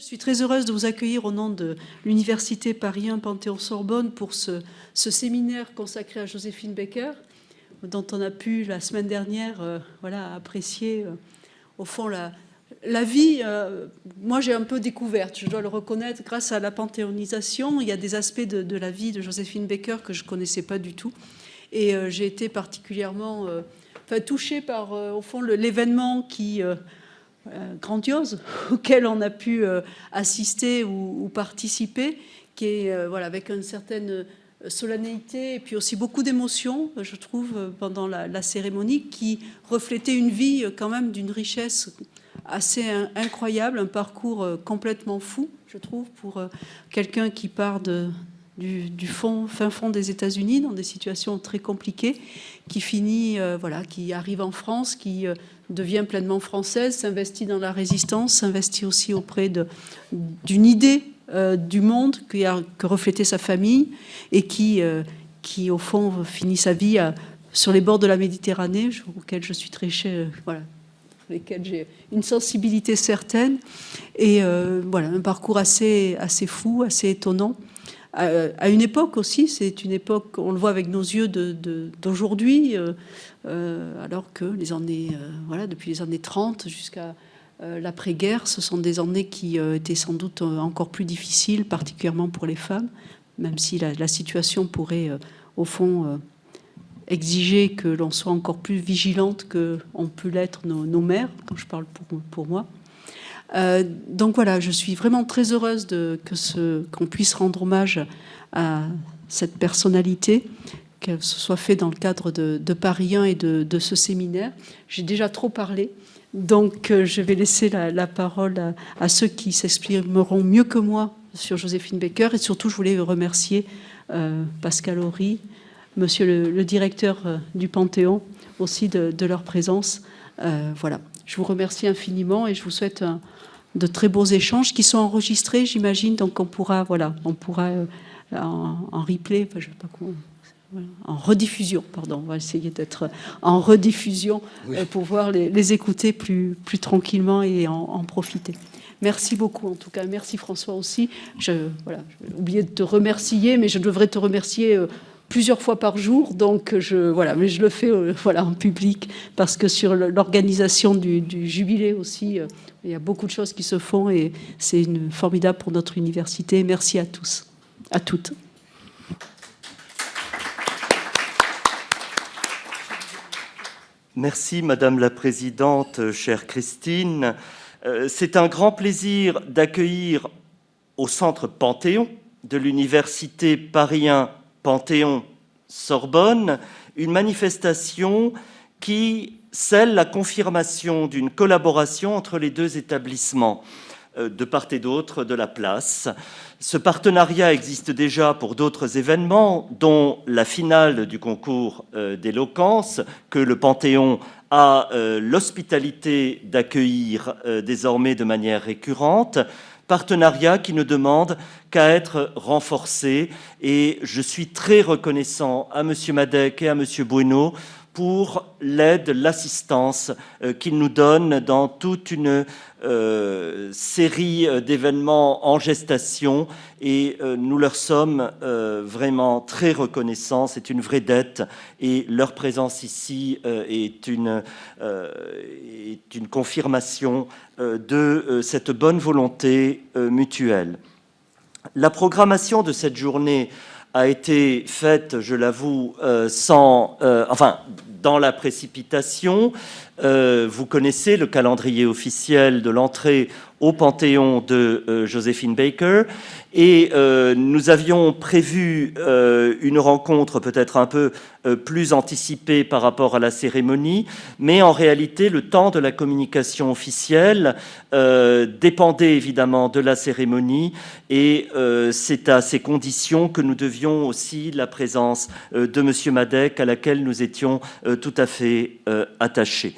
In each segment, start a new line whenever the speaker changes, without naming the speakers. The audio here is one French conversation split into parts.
suis très heureuse de vous accueillir au nom de l'Université Paris 1 Panthéon-Sorbonne pour ce séminaire consacré à Joséphine Baker, dont on a pu la semaine dernière apprécier au fond la vie. Moi, j'ai un peu découverte, je dois le reconnaître, grâce à la panthéonisation. Il y a des aspects de la vie de Joséphine Baker que je ne connaissais pas du tout. Et j'ai été particulièrement touchée par, au fond, l'événement qui... grandiose auquel on a pu assister ou participer, qui est avec une certaine solennité et puis aussi beaucoup d'émotions, je trouve, pendant la cérémonie, qui reflétait une vie quand même d'une richesse assez incroyable, un parcours complètement fou, je trouve, pour quelqu'un qui part du fin fond des États-Unis, dans des situations très compliquées, qui finit, qui arrive en France, qui devient pleinement française, s'investit dans la résistance, s'investit aussi auprès d'une idée du monde que reflétait sa famille et qui au fond, finit sa vie sur les bords de la Méditerranée, auquel je suis très chère, lesquels j'ai une sensibilité certaine, et un parcours assez fou, assez étonnant. À une époque aussi, c'est une époque, on le voit avec nos yeux d'aujourd'hui, alors que les années, depuis les années 30 jusqu'à l'après-guerre, ce sont des années qui étaient sans doute encore plus difficiles, particulièrement pour les femmes, même si la situation pourrait, au fond, exiger que l'on soit encore plus vigilante qu'ont pu l'être nos mères, quand je parle pour moi. Donc voilà, je suis vraiment très heureuse qu'on puisse rendre hommage à cette personnalité, que ce soit fait dans le cadre de Paris 1 et de ce séminaire. J'ai déjà trop parlé, donc je vais laisser la parole à ceux qui s'exprimeront mieux que moi sur Joséphine Baker. Et surtout, je voulais remercier Pascal Horry, monsieur le directeur du Panthéon, aussi de leur présence. Je vous remercie infiniment et je vous souhaite de très beaux échanges qui sont enregistrés, j'imagine. Donc on pourra en replay, je sais pas comment, en rediffusion, pardon. On va essayer d'être en rediffusion pour pouvoir les écouter plus tranquillement et en profiter. Merci beaucoup en tout cas. Merci François aussi. J'ai oublié de te remercier, mais je devrais te remercier plusieurs fois par jour, donc mais je le fais en public, parce que sur l'organisation du jubilé aussi, il y a beaucoup de choses qui se font et c'est formidable pour notre université. Merci à tous, à toutes.
Merci Madame la Présidente, chère Christine. C'est un grand plaisir d'accueillir au Centre Panthéon de l'Université Paris 1 Panthéon-Sorbonne, une manifestation qui scelle la confirmation d'une collaboration entre les deux établissements de part et d'autre de la place. Ce partenariat existe déjà pour d'autres événements, dont la finale du concours d'éloquence, que le Panthéon a l'hospitalité d'accueillir désormais de manière récurrente. Partenariat qui ne demande qu'à être renforcé, et je suis très reconnaissant à M. Madec et à M. Bruno pour l'aide, l'assistance qu'ils nous donnent dans toute une série d'événements en gestation, et nous leur sommes vraiment très reconnaissants. C'est une vraie dette, et leur présence ici est une confirmation de cette bonne volonté mutuelle. La programmation de cette journée a été faite, je l'avoue, dans la précipitation. Vous connaissez le calendrier officiel de l'entrée au Panthéon de Joséphine Baker, et nous avions prévu une rencontre peut-être un peu plus anticipée par rapport à la cérémonie, mais en réalité le temps de la communication officielle dépendait évidemment de la cérémonie, et c'est à ces conditions que nous devions aussi la présence de M. Madec, à laquelle nous étions tout à fait attachés.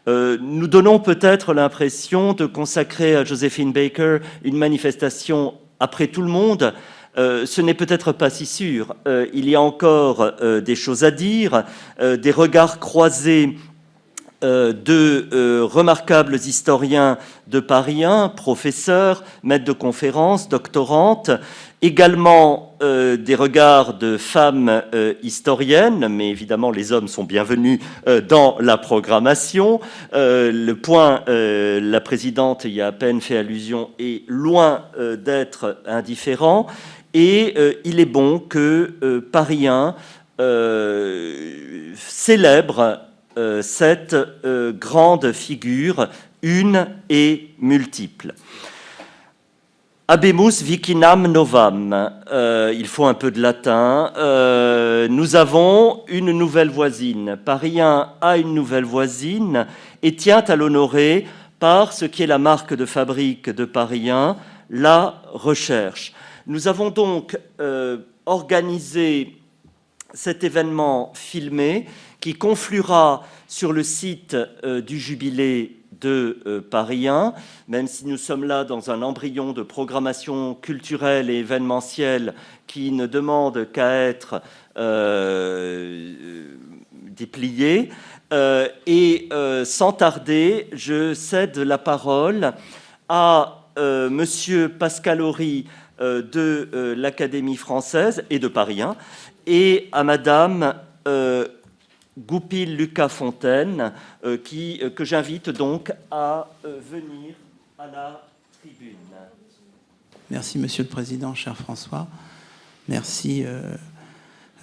Nous donnons peut-être l'impression de consacrer à Joséphine Baker une manifestation après tout le monde. Ce n'est peut-être pas si sûr. Il y a encore des choses à dire, des regards croisés de remarquables historiens de Paris 1, professeurs, maîtres de conférences, doctorantes, également des regards de femmes historiennes, mais évidemment les hommes sont bienvenus dans la programmation. Le point, la présidente y a à peine fait allusion, est loin d'être indifférent, et il est bon que Paris 1 célèbre cette grande figure, une et multiple. Habemus vicinam novam. Il faut un peu de latin. Nous avons une nouvelle voisine. Paris 1 a une nouvelle voisine et tient à l'honorer par ce qui est la marque de fabrique de Paris 1, la recherche. Nous avons donc organisé cet événement filmé qui confluera sur le site du Jubilé de Paris 1, même si nous sommes là dans un embryon de programmation culturelle et événementielle qui ne demande qu'à être déplié. Et sans tarder, je cède la parole à Monsieur Pascal Horry de l'Académie française et de Paris 1, et à Madame Goupil Lucas Fontaine, que j'invite donc à venir à la tribune.
Merci, Monsieur le Président, cher François. Merci,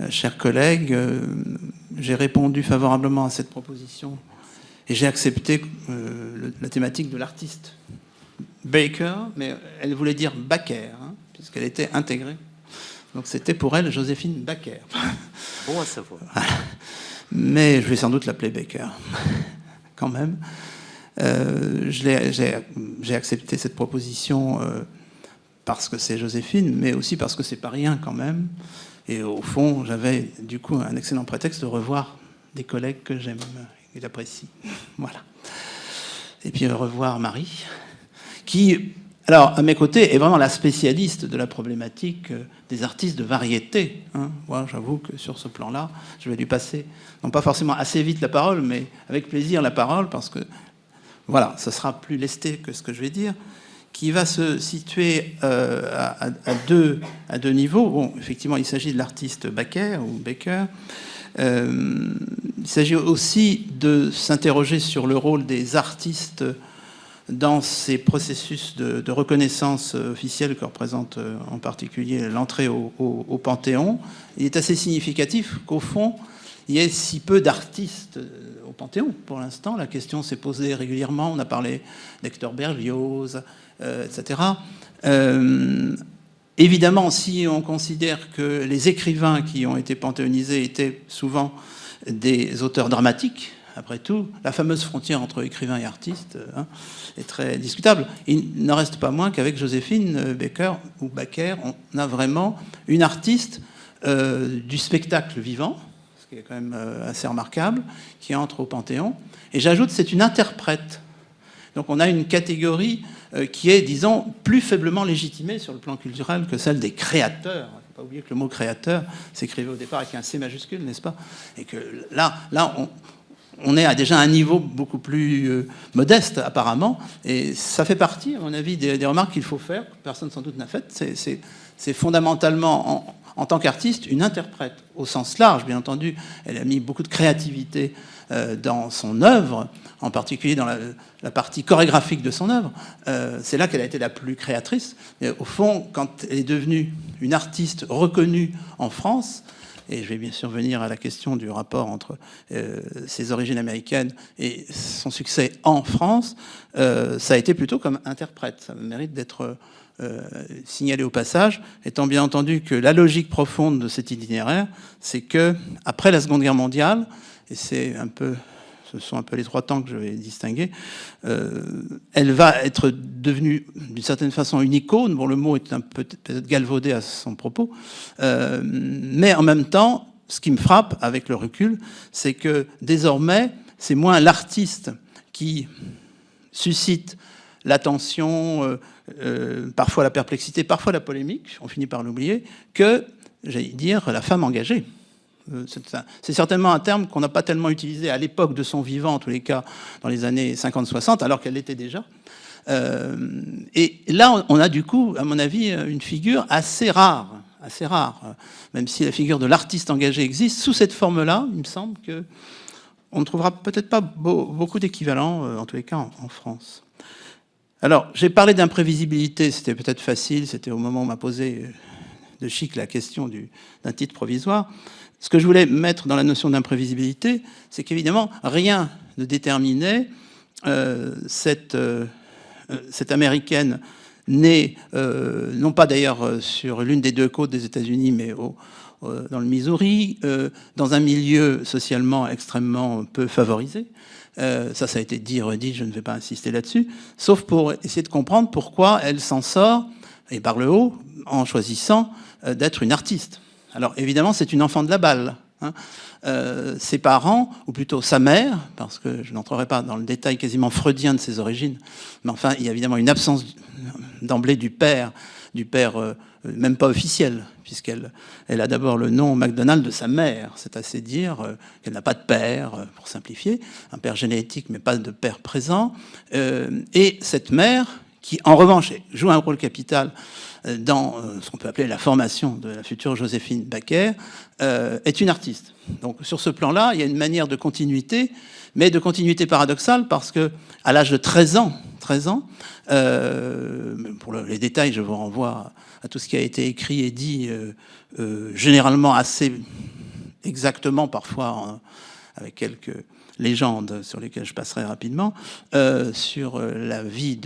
chers collègues. J'ai répondu favorablement à cette proposition et j'ai accepté la thématique de l'artiste Baker, mais elle voulait dire Baker, hein, puisqu'elle était intégrée. Donc c'était pour elle Joséphine Baker.
Bon à savoir.
Mais je vais sans doute l'appeler Baker, quand même. J'ai accepté cette proposition parce que c'est Joséphine, mais aussi parce que c'est Paris 1 quand même. Et au fond, j'avais du coup un excellent prétexte de revoir des collègues que j'aime et j'apprécie. Voilà. Et puis revoir Marie, qui, alors, à mes côtés, est vraiment la spécialiste de la problématique des artistes de variété. Hein. Moi, j'avoue que sur ce plan-là, je vais lui passer, non pas forcément assez vite la parole, mais avec plaisir la parole, parce que, voilà, ce sera plus lesté que ce que je vais dire, qui va se situer à deux niveaux. Bon, effectivement, il s'agit de l'artiste Baker, ou Baker. Il s'agit aussi de s'interroger sur le rôle des artistes dans ces processus de reconnaissance officielle que représente en particulier l'entrée au Panthéon. Il est assez significatif qu'au fond, il y ait si peu d'artistes au Panthéon. Pour l'instant, la question s'est posée régulièrement. On a parlé d'Hector Berlioz, etc. Évidemment, si on considère que les écrivains qui ont été panthéonisés étaient souvent des auteurs dramatiques, après tout, la fameuse frontière entre écrivain et artiste est très discutable. Il n'en reste pas moins qu'avec Joséphine Baker, ou Baker, on a vraiment une artiste du spectacle vivant, ce qui est quand même assez remarquable, qui entre au Panthéon. Et j'ajoute, c'est une interprète. Donc on a une catégorie qui est, disons, plus faiblement légitimée sur le plan culturel que celle des créateurs. Il ne faut pas oublier que le mot créateur s'écrivait au départ avec un C majuscule, n'est-ce pas? Et que là on est à déjà un niveau beaucoup plus modeste, apparemment, et ça fait partie, à mon avis, des remarques qu'il faut faire, que personne sans doute n'a faites. C'est fondamentalement, en tant qu'artiste, une interprète, au sens large, bien entendu. Elle a mis beaucoup de créativité dans son œuvre, en particulier dans la partie chorégraphique de son œuvre. C'est là qu'elle a été la plus créatrice. Mais au fond, quand elle est devenue une artiste reconnue en France, et je vais bien sûr venir à la question du rapport entre ses origines américaines et son succès en France, ça a été plutôt comme interprète. Ça mérite d'être signalé au passage, étant bien entendu que la logique profonde de cet itinéraire, c'est que après la Seconde Guerre mondiale, et ce sont un peu les trois temps que je vais distinguer, elle va être devenue d'une certaine façon une icône. Bon, le mot est un peu peut-être galvaudé à son propos, mais en même temps, ce qui me frappe avec le recul, c'est que désormais, c'est moins l'artiste qui suscite l'attention, parfois la perplexité, parfois la polémique, on finit par l'oublier, que, j'allais dire, la femme engagée. C'est certainement un terme qu'on n'a pas tellement utilisé à l'époque de son vivant, en tous les cas dans les années 50-60, alors qu'elle l'était déjà. Et là, on a du coup, à mon avis, une figure assez rare, même si la figure de l'artiste engagé existe, sous cette forme-là, il me semble qu'on ne trouvera peut-être pas beaucoup d'équivalents, en tous les cas en France. Alors, j'ai parlé d'imprévisibilité, c'était peut-être facile, c'était au moment où on m'a posé de chic la question d'un titre provisoire. Ce que je voulais mettre dans la notion d'imprévisibilité, c'est qu'évidemment, rien ne déterminait cette Américaine née, non pas d'ailleurs sur l'une des deux côtes des États-Unis, mais dans le Missouri, dans un milieu socialement extrêmement peu favorisé. Ça a été dit, redit, je ne vais pas insister là-dessus, sauf pour essayer de comprendre pourquoi elle s'en sort, et par le haut, en choisissant d'être une artiste. Alors évidemment, c'est une enfant de la balle. Hein. Ses parents, ou plutôt sa mère, parce que je n'entrerai pas dans le détail quasiment freudien de ses origines, mais enfin, il y a évidemment une absence d'emblée du père même pas officiel, puisqu'elle a d'abord le nom McDonald de sa mère. C'est assez dire qu'elle n'a pas de père, pour simplifier, un père génétique, mais pas de père présent. Et cette mère, qui en revanche joue un rôle capital dans ce qu'on peut appeler la formation de la future Joséphine Baker, est une artiste. Donc sur ce plan-là, il y a une manière de continuité, mais de continuité paradoxale, parce que à l'âge de 13 ans, pour les détails, je vous renvoie à tout ce qui a été écrit et dit, généralement assez exactement, parfois avec quelques légendes sur lesquelles je passerai rapidement, sur la vie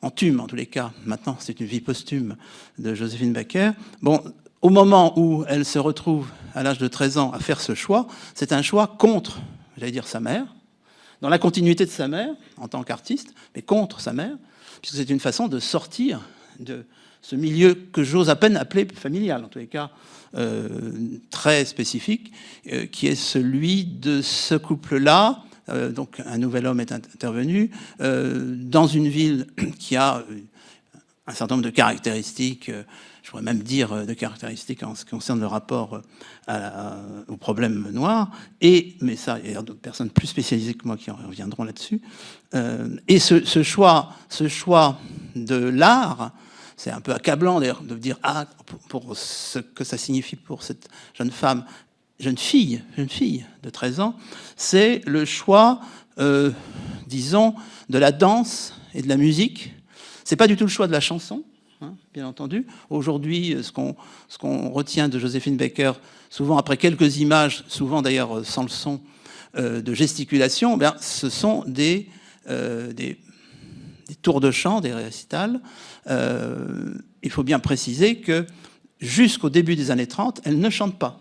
en tous les cas, maintenant c'est une vie posthume de Joséphine Baker. Bon, au moment où elle se retrouve à l'âge de 13 ans à faire ce choix, c'est un choix contre, j'allais dire, sa mère, dans la continuité de sa mère en tant qu'artiste, mais contre sa mère, puisque c'est une façon de sortir de ce milieu que j'ose à peine appeler familial, en tous les cas très spécifique, qui est celui de ce couple-là. Donc un nouvel homme est intervenu dans une ville qui a un certain nombre de caractéristiques, je pourrais même dire de caractéristiques en ce qui concerne le rapport au problème noir, mais ça, il y a d'autres personnes plus spécialisées que moi qui reviendront là-dessus. Et ce choix de l'art, c'est un peu accablant d'ailleurs de dire pour ce que ça signifie pour cette jeune fille de 13 ans, c'est le choix, disons, de la danse et de la musique. C'est pas du tout le choix de la chanson, hein, bien entendu. Aujourd'hui, ce qu'on retient de Joséphine Baker, souvent après quelques images, souvent d'ailleurs sans le son de gesticulation, ce sont des tours de chant, des récitals. Il faut bien préciser que jusqu'au début des années 30, elle ne chante pas.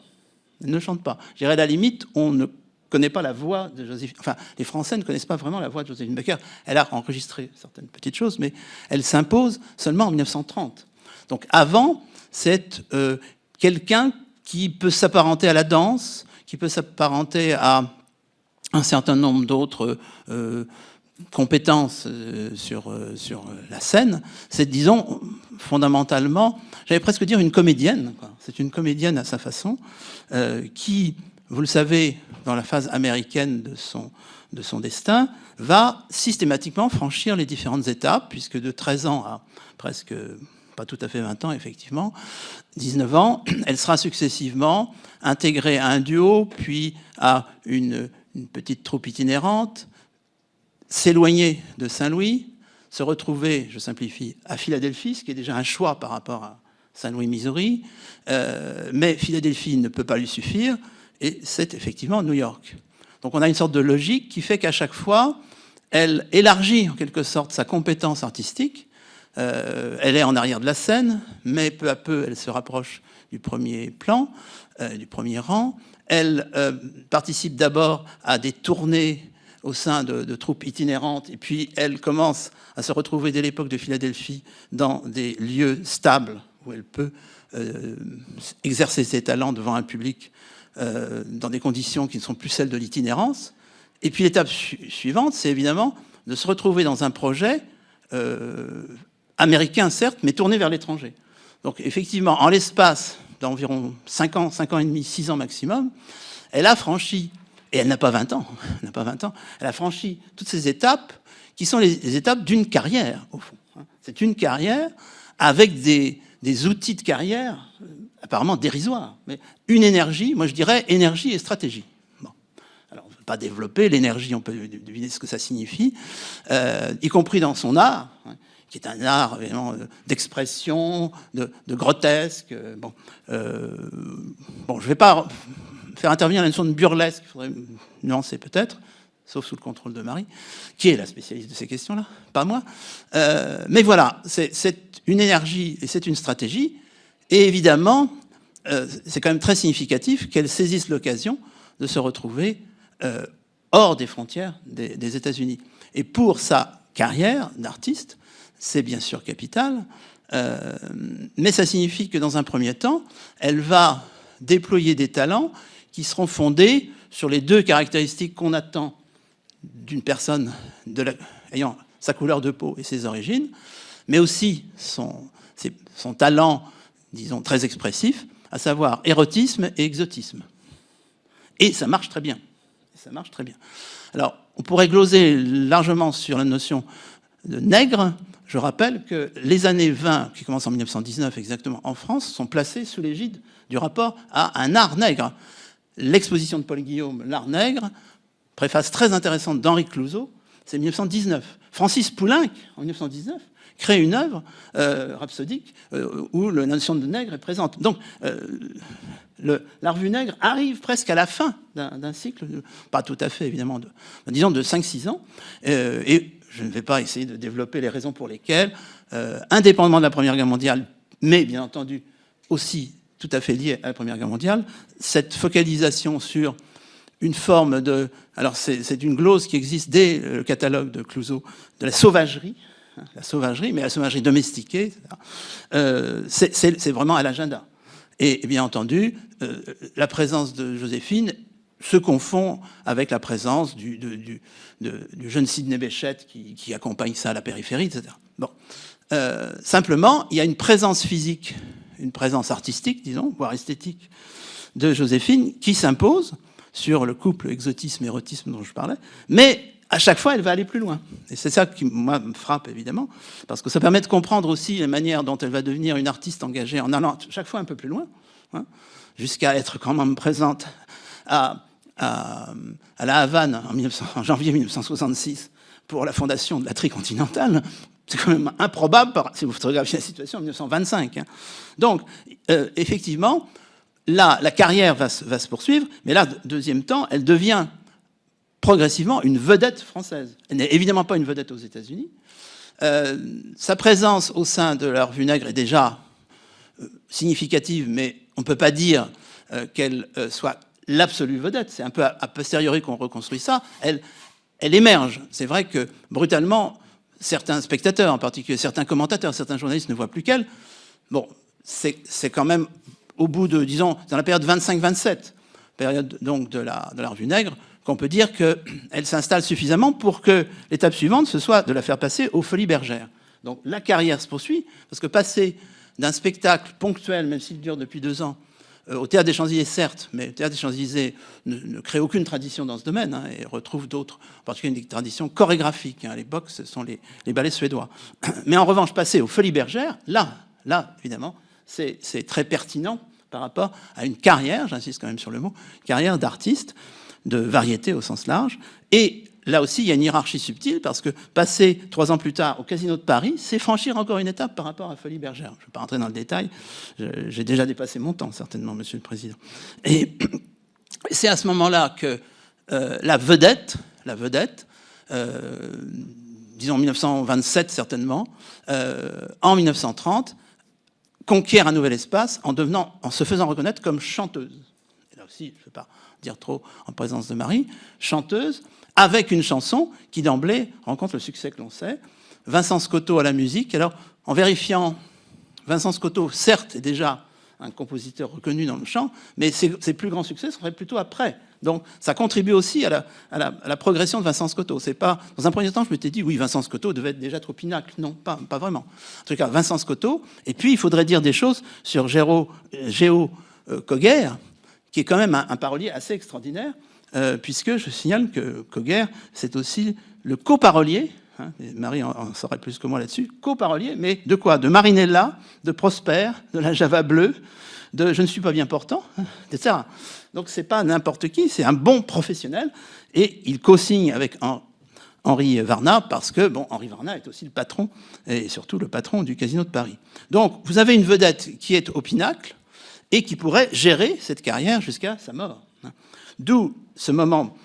Elle ne chante pas. Je dirais à la limite, on ne connaît pas la voix de Joséphine. Enfin, les Français ne connaissent pas vraiment la voix de Joséphine Baker. Elle a enregistré certaines petites choses, mais elle s'impose seulement en 1930. Donc avant, c'est quelqu'un qui peut s'apparenter à la danse, qui peut s'apparenter à un certain nombre d'autres compétences sur la scène. C'est, disons, fondamentalement, j'allais presque dire une comédienne, quoi. C'est une comédienne à sa façon, qui, vous le savez, dans la phase américaine de son destin, va systématiquement franchir les différentes étapes, puisque de 13 ans à presque, pas tout à fait 20 ans, effectivement, 19 ans, elle sera successivement intégrée à un duo, puis à une petite troupe itinérante, s'éloigner de Saint-Louis, se retrouver, je simplifie, à Philadelphie, ce qui est déjà un choix par rapport à Saint-Louis, Missouri, mais Philadelphie ne peut pas lui suffire, et c'est effectivement New York. Donc on a une sorte de logique qui fait qu'à chaque fois, elle élargit en quelque sorte sa compétence artistique. Elle est en arrière de la scène, mais peu à peu, elle se rapproche du premier plan, du premier rang. Elle participe d'abord à des tournées au sein de troupes itinérantes, et puis elle commence à se retrouver dès l'époque de Philadelphie dans des lieux stables où elle peut exercer ses talents devant un public dans des conditions qui ne sont plus celles de l'itinérance. Et puis l'étape suivante, c'est évidemment de se retrouver dans un projet américain, certes, mais tourné vers l'étranger. Donc effectivement, en l'espace, d'environ 5 ans et demi, 6 ans maximum, elle a franchi, et elle n'a pas 20 ans, elle a franchi toutes ces étapes qui sont les étapes d'une carrière, au fond. C'est une carrière avec des outils de carrière apparemment dérisoires, mais une énergie, moi je dirais énergie et stratégie. Bon. Alors on ne veut pas développer l'énergie, on peut deviner ce que ça signifie, y compris dans son art, qui est un art vraiment d'expression, de grotesque. Bon, je ne vais pas faire intervenir la notion de burlesque, il faudrait nuancer peut-être, sauf sous le contrôle de Marie, qui est la spécialiste de ces questions-là, pas moi. Mais voilà, c'est une énergie et c'est une stratégie. Et évidemment, c'est quand même très significatif qu'elle saisisse l'occasion de se retrouver hors des frontières des États-Unis. Et pour sa carrière d'artiste, c'est bien sûr capital, mais ça signifie que dans un premier temps, elle va déployer des talents qui seront fondés sur les deux caractéristiques qu'on attend d'une personne ayant sa couleur de peau et ses origines, mais aussi son talent, disons, très expressif, à savoir érotisme et exotisme. Et ça marche très bien. Alors, on pourrait gloser largement sur la notion de nègre. Je rappelle que les années 20, qui commencent en 1919 exactement en France, sont placées sous l'égide du rapport à un art nègre. L'exposition de Paul Guillaume, L'art nègre, préface très intéressante d'Henri Clouzot, c'est 1919. Francis Poulenc, en 1919, crée une œuvre rhapsodique où la notion de nègre est présente. Donc, la revue Nègre arrive presque à la fin d'un cycle, pas tout à fait évidemment, disons de 5-6 ans, et je ne vais pas essayer de développer les raisons pour lesquelles, indépendamment de la Première Guerre mondiale, mais bien entendu aussi tout à fait liée à la Première Guerre mondiale, cette focalisation sur une forme de... Alors c'est une glose qui existe dès le catalogue de Clouzot, de la sauvagerie, mais la sauvagerie domestiquée, c'est vraiment à l'agenda. Et bien entendu, la présence de Joséphine se confond avec la présence du jeune Sidney Bechet qui accompagne ça à la périphérie, etc. Bon. Simplement, il y a une présence physique, une présence artistique, disons, voire esthétique, de Joséphine qui s'impose sur le couple exotisme-érotisme dont je parlais, mais à chaque fois, elle va aller plus loin. Et c'est ça qui, moi, me frappe, évidemment, parce que ça permet de comprendre aussi la manière dont elle va devenir une artiste engagée en allant chaque fois un peu plus loin, jusqu'à être quand même présente à La Havane en janvier 1966 pour la fondation de la Tricontinentale. C'est quand même improbable si vous photographiez la situation en 1925. Donc, effectivement, là, la carrière va se poursuivre, mais là, deuxième temps, elle devient progressivement une vedette française. Elle n'est évidemment pas une vedette aux États-Unis. Sa présence au sein de la revue Nègre est déjà significative, mais on ne peut pas dire qu'elle soit l'absolue vedette. C'est un peu a posteriori qu'on reconstruit ça. Elle émerge. C'est vrai que, brutalement, certains spectateurs, en particulier certains commentateurs, certains journalistes ne voient plus qu'elle. Bon, c'est quand même au bout de, disons, dans la période 25-27, période donc de la revue Nègre, qu'on peut dire qu'elle s'installe suffisamment pour que l'étape suivante, ce soit de la faire passer aux Folies Bergères. Donc la carrière se poursuit, parce que passer d'un spectacle ponctuel, même s'il dure depuis 2 ans, au Théâtre des Champs-Élysées, certes, mais le Théâtre des Champs-Élysées ne crée aucune tradition dans ce domaine, et retrouve d'autres, en particulier des traditions chorégraphiques. À l'époque, ce sont les ballets suédois. Mais en revanche, passer aux Folies Bergères, là, évidemment, c'est très pertinent par rapport à une carrière, j'insiste quand même sur le mot, carrière d'artiste, de variété au sens large. Et là aussi, il y a une hiérarchie subtile, parce que passer 3 ans plus tard au Casino de Paris, c'est franchir encore une étape par rapport à Folies Bergères. Je ne vais pas rentrer dans le détail, j'ai déjà dépassé mon temps, certainement, Monsieur le Président. Et c'est à ce moment-là que la vedette, disons 1927 certainement, en 1930, conquiert un nouvel espace en se faisant reconnaître comme chanteuse. Et là aussi, je ne vais pas dire trop en présence de Marie, chanteuse, avec une chanson qui d'emblée rencontre le succès que l'on sait. Vincent Scotto à la musique. Alors, en vérifiant, Vincent Scotto, certes, est déjà un compositeur reconnu dans le chant, mais ses plus grands succès seraient plutôt après. Donc ça contribue aussi à la progression de Vincent Scotto. C'est pas, dans un premier temps, je m'étais dit, oui, Vincent Scotto devait être déjà trop pinacle. Non, pas vraiment. En tout cas, Vincent Scotto. Et puis, il faudrait dire des choses sur Géo Coguer, qui est quand même un parolier assez extraordinaire, puisque je signale que Coguer, c'est aussi le coparolier, hein, Marie en saurait plus que moi là-dessus, coparolier, mais de quoi? De Marinella, de Prosper, de la Java bleue, de Je ne suis pas bien portant, etc. Donc c'est pas n'importe qui, c'est un bon professionnel, et il co-signe avec Henri Varna, parce que, bon, Henri Varna est aussi le patron, et surtout le patron du Casino de Paris. Donc vous avez une vedette qui est au pinacle, et qui pourrait gérer cette carrière jusqu'à sa mort. D'où ce moment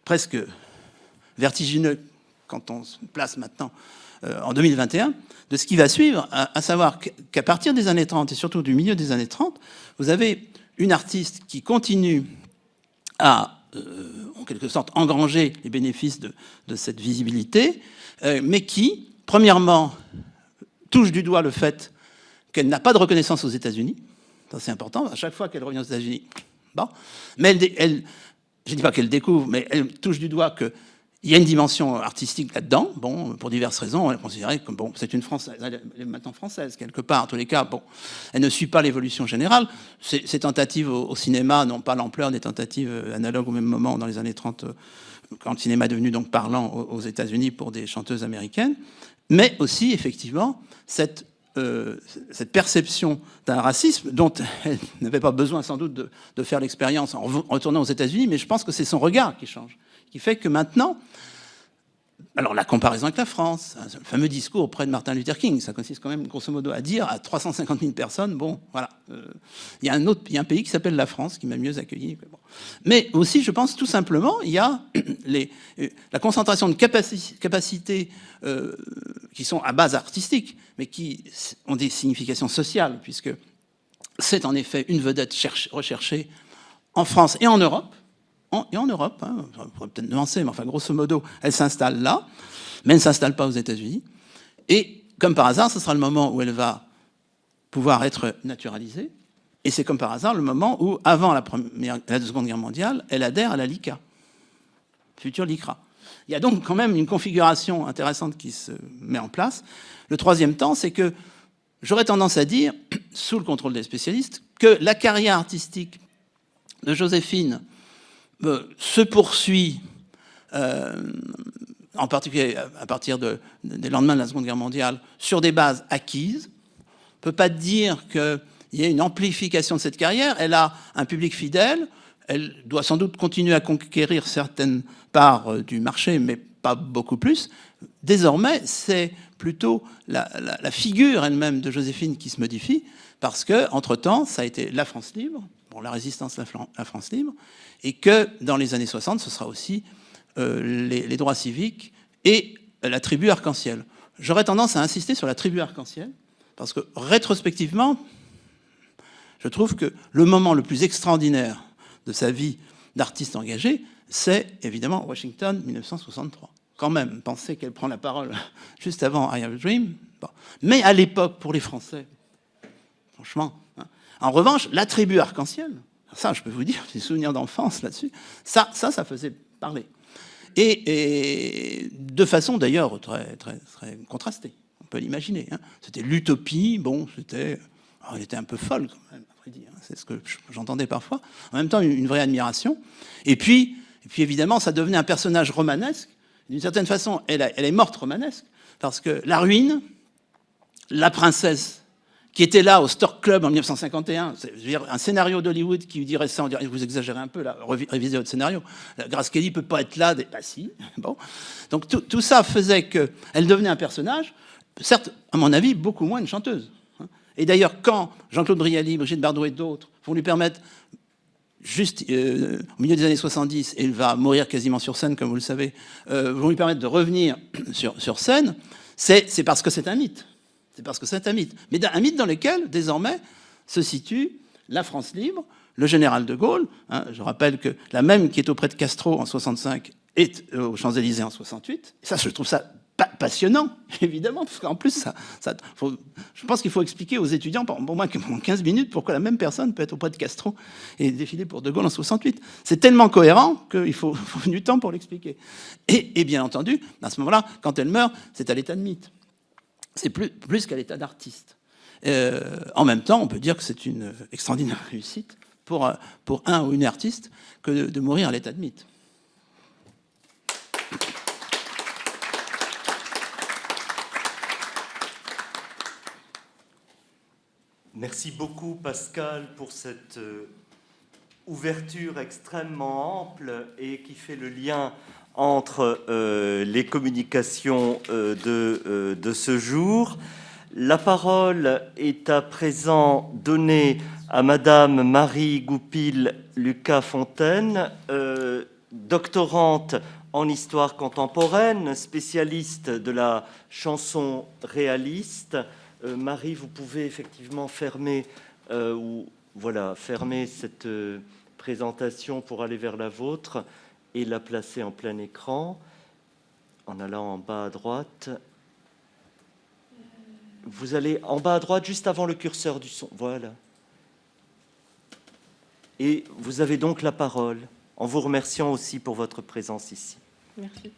presque vertigineux, quand on se place maintenant en 2021, de ce qui va suivre, à savoir qu'à partir des années 30, et surtout du milieu des années 30, vous avez une artiste qui continue à, en quelque sorte, engranger les bénéfices de cette visibilité, mais qui, premièrement, touche du doigt le fait qu'elle n'a pas de reconnaissance aux États-Unis. Ça, c'est important. À chaque fois qu'elle revient aux États-Unis, bon. Mais je ne dis pas qu'elle découvre, mais elle touche du doigt qu'il y a une dimension artistique là-dedans. Bon, pour diverses raisons, elle est considérée comme, bon, c'est une Française, elle est maintenant française, quelque part. En tous les cas, bon, elle ne suit pas l'évolution générale. Ces tentatives au cinéma n'ont pas l'ampleur des tentatives analogues au même moment, dans les années 30, quand le cinéma est devenu donc parlant aux États-Unis pour des chanteuses américaines. Mais aussi, effectivement, cette perception d'un racisme dont elle n'avait pas besoin sans doute de faire l'expérience en retournant aux États-Unis, mais je pense que c'est son regard qui change, qui fait que maintenant, alors la comparaison avec la France, le fameux discours auprès de Martin Luther King, ça consiste quand même grosso modo à dire à 350 000 personnes, bon, voilà, il y a un pays qui s'appelle la France qui m'a mieux accueilli. Bon. Mais aussi, je pense tout simplement, il y a la concentration de capacités qui sont à base artistique, mais qui ont des significations sociales, puisque c'est en effet une vedette recherchée en France et en Europe. En Europe, hein, on pourrait peut-être nuancer, mais enfin, grosso modo, elle s'installe là, mais elle ne s'installe pas aux États-Unis. Et comme par hasard, ce sera le moment où elle va pouvoir être naturalisée. Et c'est comme par hasard le moment où, avant la Seconde Guerre mondiale, elle adhère à la LICA, future LICRA. Il y a donc quand même une configuration intéressante qui se met en place. Le troisième temps, c'est que j'aurais tendance à dire, sous le contrôle des spécialistes, que la carrière artistique de Joséphine se poursuit, en particulier à partir des lendemains de la Seconde Guerre mondiale, sur des bases acquises. On ne peut pas dire qu'il y ait une amplification de cette carrière. Elle a un public fidèle. Elle doit sans doute continuer à conquérir certaines parts du marché, mais pas beaucoup plus. Désormais, c'est plutôt la figure elle-même de Joséphine qui se modifie, parce qu'entre-temps, ça a été la France libre, la résistance à la France libre, et que dans les années 60, ce sera aussi les droits civiques et la tribu arc-en-ciel. J'aurais tendance à insister sur la tribu arc-en-ciel, parce que rétrospectivement, je trouve que le moment le plus extraordinaire de sa vie d'artiste engagé, c'est évidemment Washington 1963. Quand même, pensez qu'elle prend la parole juste avant I Have a Dream. Bon. Mais à l'époque, pour les Français, franchement... Hein. En revanche, la tribu arc-en-ciel, ça, je peux vous dire, j'ai des souvenirs d'enfance là-dessus, ça faisait parler. Et de façon, d'ailleurs, très, très, très contrastée. On peut l'imaginer. Hein. C'était l'utopie, bon, elle était un peu folle, quand même, après dire. Hein. C'est ce que j'entendais parfois. En même temps, une vraie admiration. Et puis, évidemment, ça devenait un personnage romanesque. D'une certaine façon, elle est morte romanesque, parce que la ruine, la princesse, qui était là au Stork Club en 1951, c'est un scénario d'Hollywood qui dirait ça, on dirait, vous exagérez un peu, là, révisez votre scénario. Grace Kelly ne peut pas être là, bah si. Bon. Donc tout ça faisait qu'elle devenait un personnage, certes, à mon avis, beaucoup moins une chanteuse. Et d'ailleurs, quand Jean-Claude Brialy, Brigitte Bardot et d'autres vont lui permettre, juste au milieu des années 70, et il va mourir quasiment sur scène, comme vous le savez, vont lui permettre de revenir sur scène, c'est parce que c'est un mythe. C'est parce que c'est un mythe. Mais un mythe dans lequel, désormais, se situe la France libre, le général de Gaulle. Hein, je rappelle que la même qui est auprès de Castro en 65 est aux Champs-Élysées en 68. Et ça, je trouve ça passionnant, évidemment, parce qu'en plus, je pense qu'il faut expliquer aux étudiants, pour moi, pendant 15 minutes, pourquoi la même personne peut être auprès de Castro et défiler pour De Gaulle en 68. C'est tellement cohérent qu'il faut du temps pour l'expliquer. Et bien entendu, à ce moment-là, quand elle meurt, c'est à l'état de mythe. C'est plus qu'à l'état d'artiste. En même temps, on peut dire que c'est une extraordinaire réussite pour un ou une artiste que de mourir à l'état de mythe.
Merci beaucoup Pascal pour cette ouverture extrêmement ample et qui fait le lien entre les communications de ce jour. La parole est à présent donnée à Madame Marie Goupil-Lucas-Fontaine, doctorante en histoire contemporaine, spécialiste de la chanson réaliste. Marie, vous pouvez effectivement fermer cette présentation pour aller vers la vôtre et la placer en plein écran en allant en bas à droite. Vous allez en bas à droite, juste avant le curseur du son. Voilà. Et vous avez donc la parole, en vous remerciant aussi pour votre présence ici.
Merci.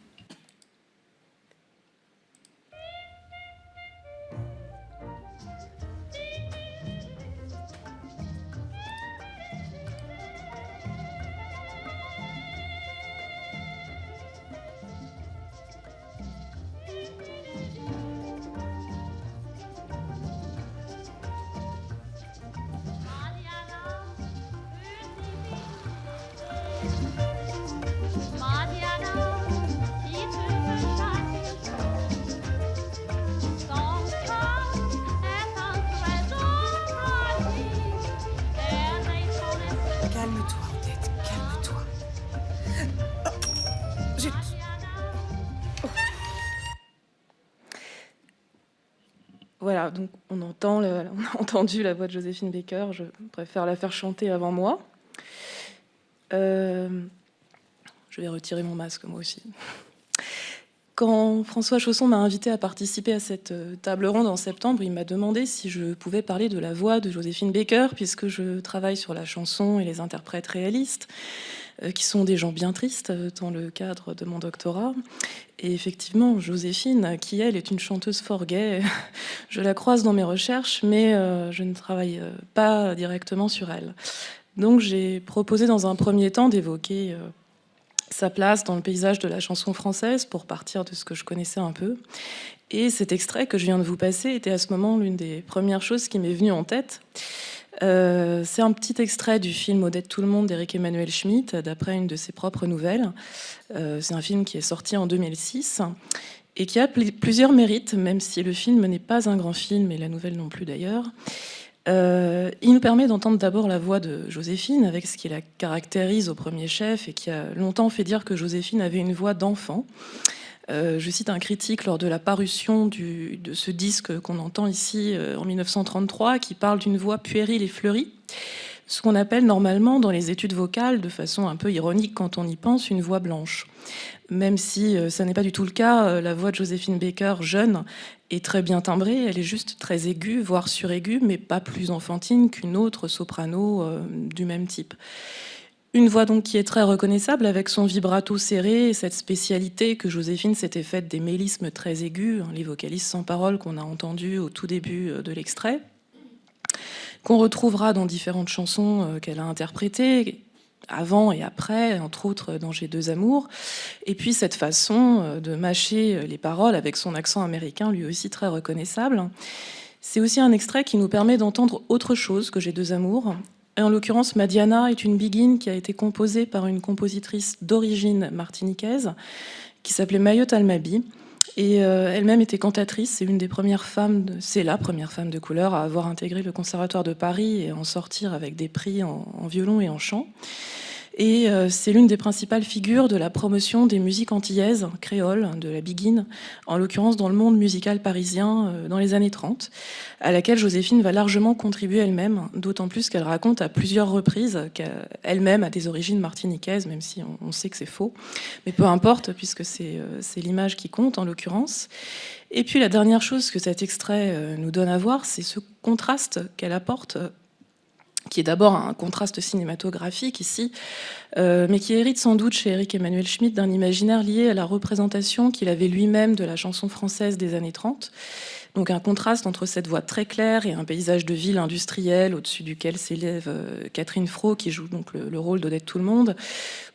Calme-toi, Odette, calme-toi.
Voilà, donc on a entendu la voix de Joséphine Baker. Je préfère la faire chanter avant moi. Je vais retirer mon masque, moi aussi. Quand François Chausson m'a invité à participer à cette table ronde en septembre, il m'a demandé si je pouvais parler de la voix de Joséphine Baker, puisque je travaille sur la chanson et les interprètes réalistes, qui sont des gens bien tristes dans le cadre de mon doctorat. Et effectivement, Joséphine, qui elle est une chanteuse fort gaie, je la croise dans mes recherches, mais je ne travaille pas directement sur elle. Donc j'ai proposé dans un premier temps d'évoquer sa place dans le paysage de la chanson française pour partir de ce que je connaissais un peu. Et cet extrait que je viens de vous passer était à ce moment l'une des premières choses qui m'est venue en tête. C'est un petit extrait du film Odette tout le monde d'Éric Emmanuel Schmitt, d'après une de ses propres nouvelles. C'est un film qui est sorti en 2006 et qui a plusieurs mérites, même si le film n'est pas un grand film et la nouvelle non plus d'ailleurs. Il nous permet d'entendre d'abord la voix de Joséphine, avec ce qui la caractérise au premier chef et qui a longtemps fait dire que Joséphine avait une voix d'enfant. Je cite un critique lors de la parution de ce disque qu'on entend ici en 1933, qui parle d'une voix puérile et fleurie, ce qu'on appelle normalement dans les études vocales, de façon un peu ironique quand on y pense, une voix blanche. Même si ça n'est pas du tout le cas, la voix de Joséphine Baker, jeune, est très bien timbrée, elle est juste très aiguë, voire suraiguë, mais pas plus enfantine qu'une autre soprano du même type. Une voix donc qui est très reconnaissable avec son vibrato serré et cette spécialité que Joséphine s'était faite des mélismes très aigus, les vocalistes sans parole qu'on a entendus au tout début de l'extrait, qu'on retrouvera dans différentes chansons qu'elle a interprétées, avant et après, entre autres dans J'ai deux amours, et puis cette façon de mâcher les paroles avec son accent américain, lui aussi très reconnaissable. C'est aussi un extrait qui nous permet d'entendre autre chose que J'ai deux amours. Et en l'occurrence, Madiana est une biguine qui a été composée par une compositrice d'origine martiniquaise qui s'appelait Mayotte Almaby. Et elle-même était cantatrice, c'est la première femme de couleur à avoir intégré le Conservatoire de Paris et en sortir avec des prix en violon et en chant. Et c'est l'une des principales figures de la promotion des musiques antillaises, créoles, de la biguine, en l'occurrence dans le monde musical parisien dans les années 30, à laquelle Joséphine va largement contribuer elle-même, d'autant plus qu'elle raconte à plusieurs reprises qu'elle-même a des origines martiniquaises, même si on sait que c'est faux. Mais peu importe, puisque c'est l'image qui compte en l'occurrence. Et puis la dernière chose que cet extrait nous donne à voir, c'est ce contraste qu'elle apporte, qui est d'abord un contraste cinématographique ici, mais qui hérite sans doute chez Éric Emmanuel Schmitt d'un imaginaire lié à la représentation qu'il avait lui-même de la chanson française des années 30. Donc un contraste entre cette voix très claire et un paysage de ville industrielle au-dessus duquel s'élève Catherine Fro, qui joue donc le rôle d'Odette Tout-le-Monde,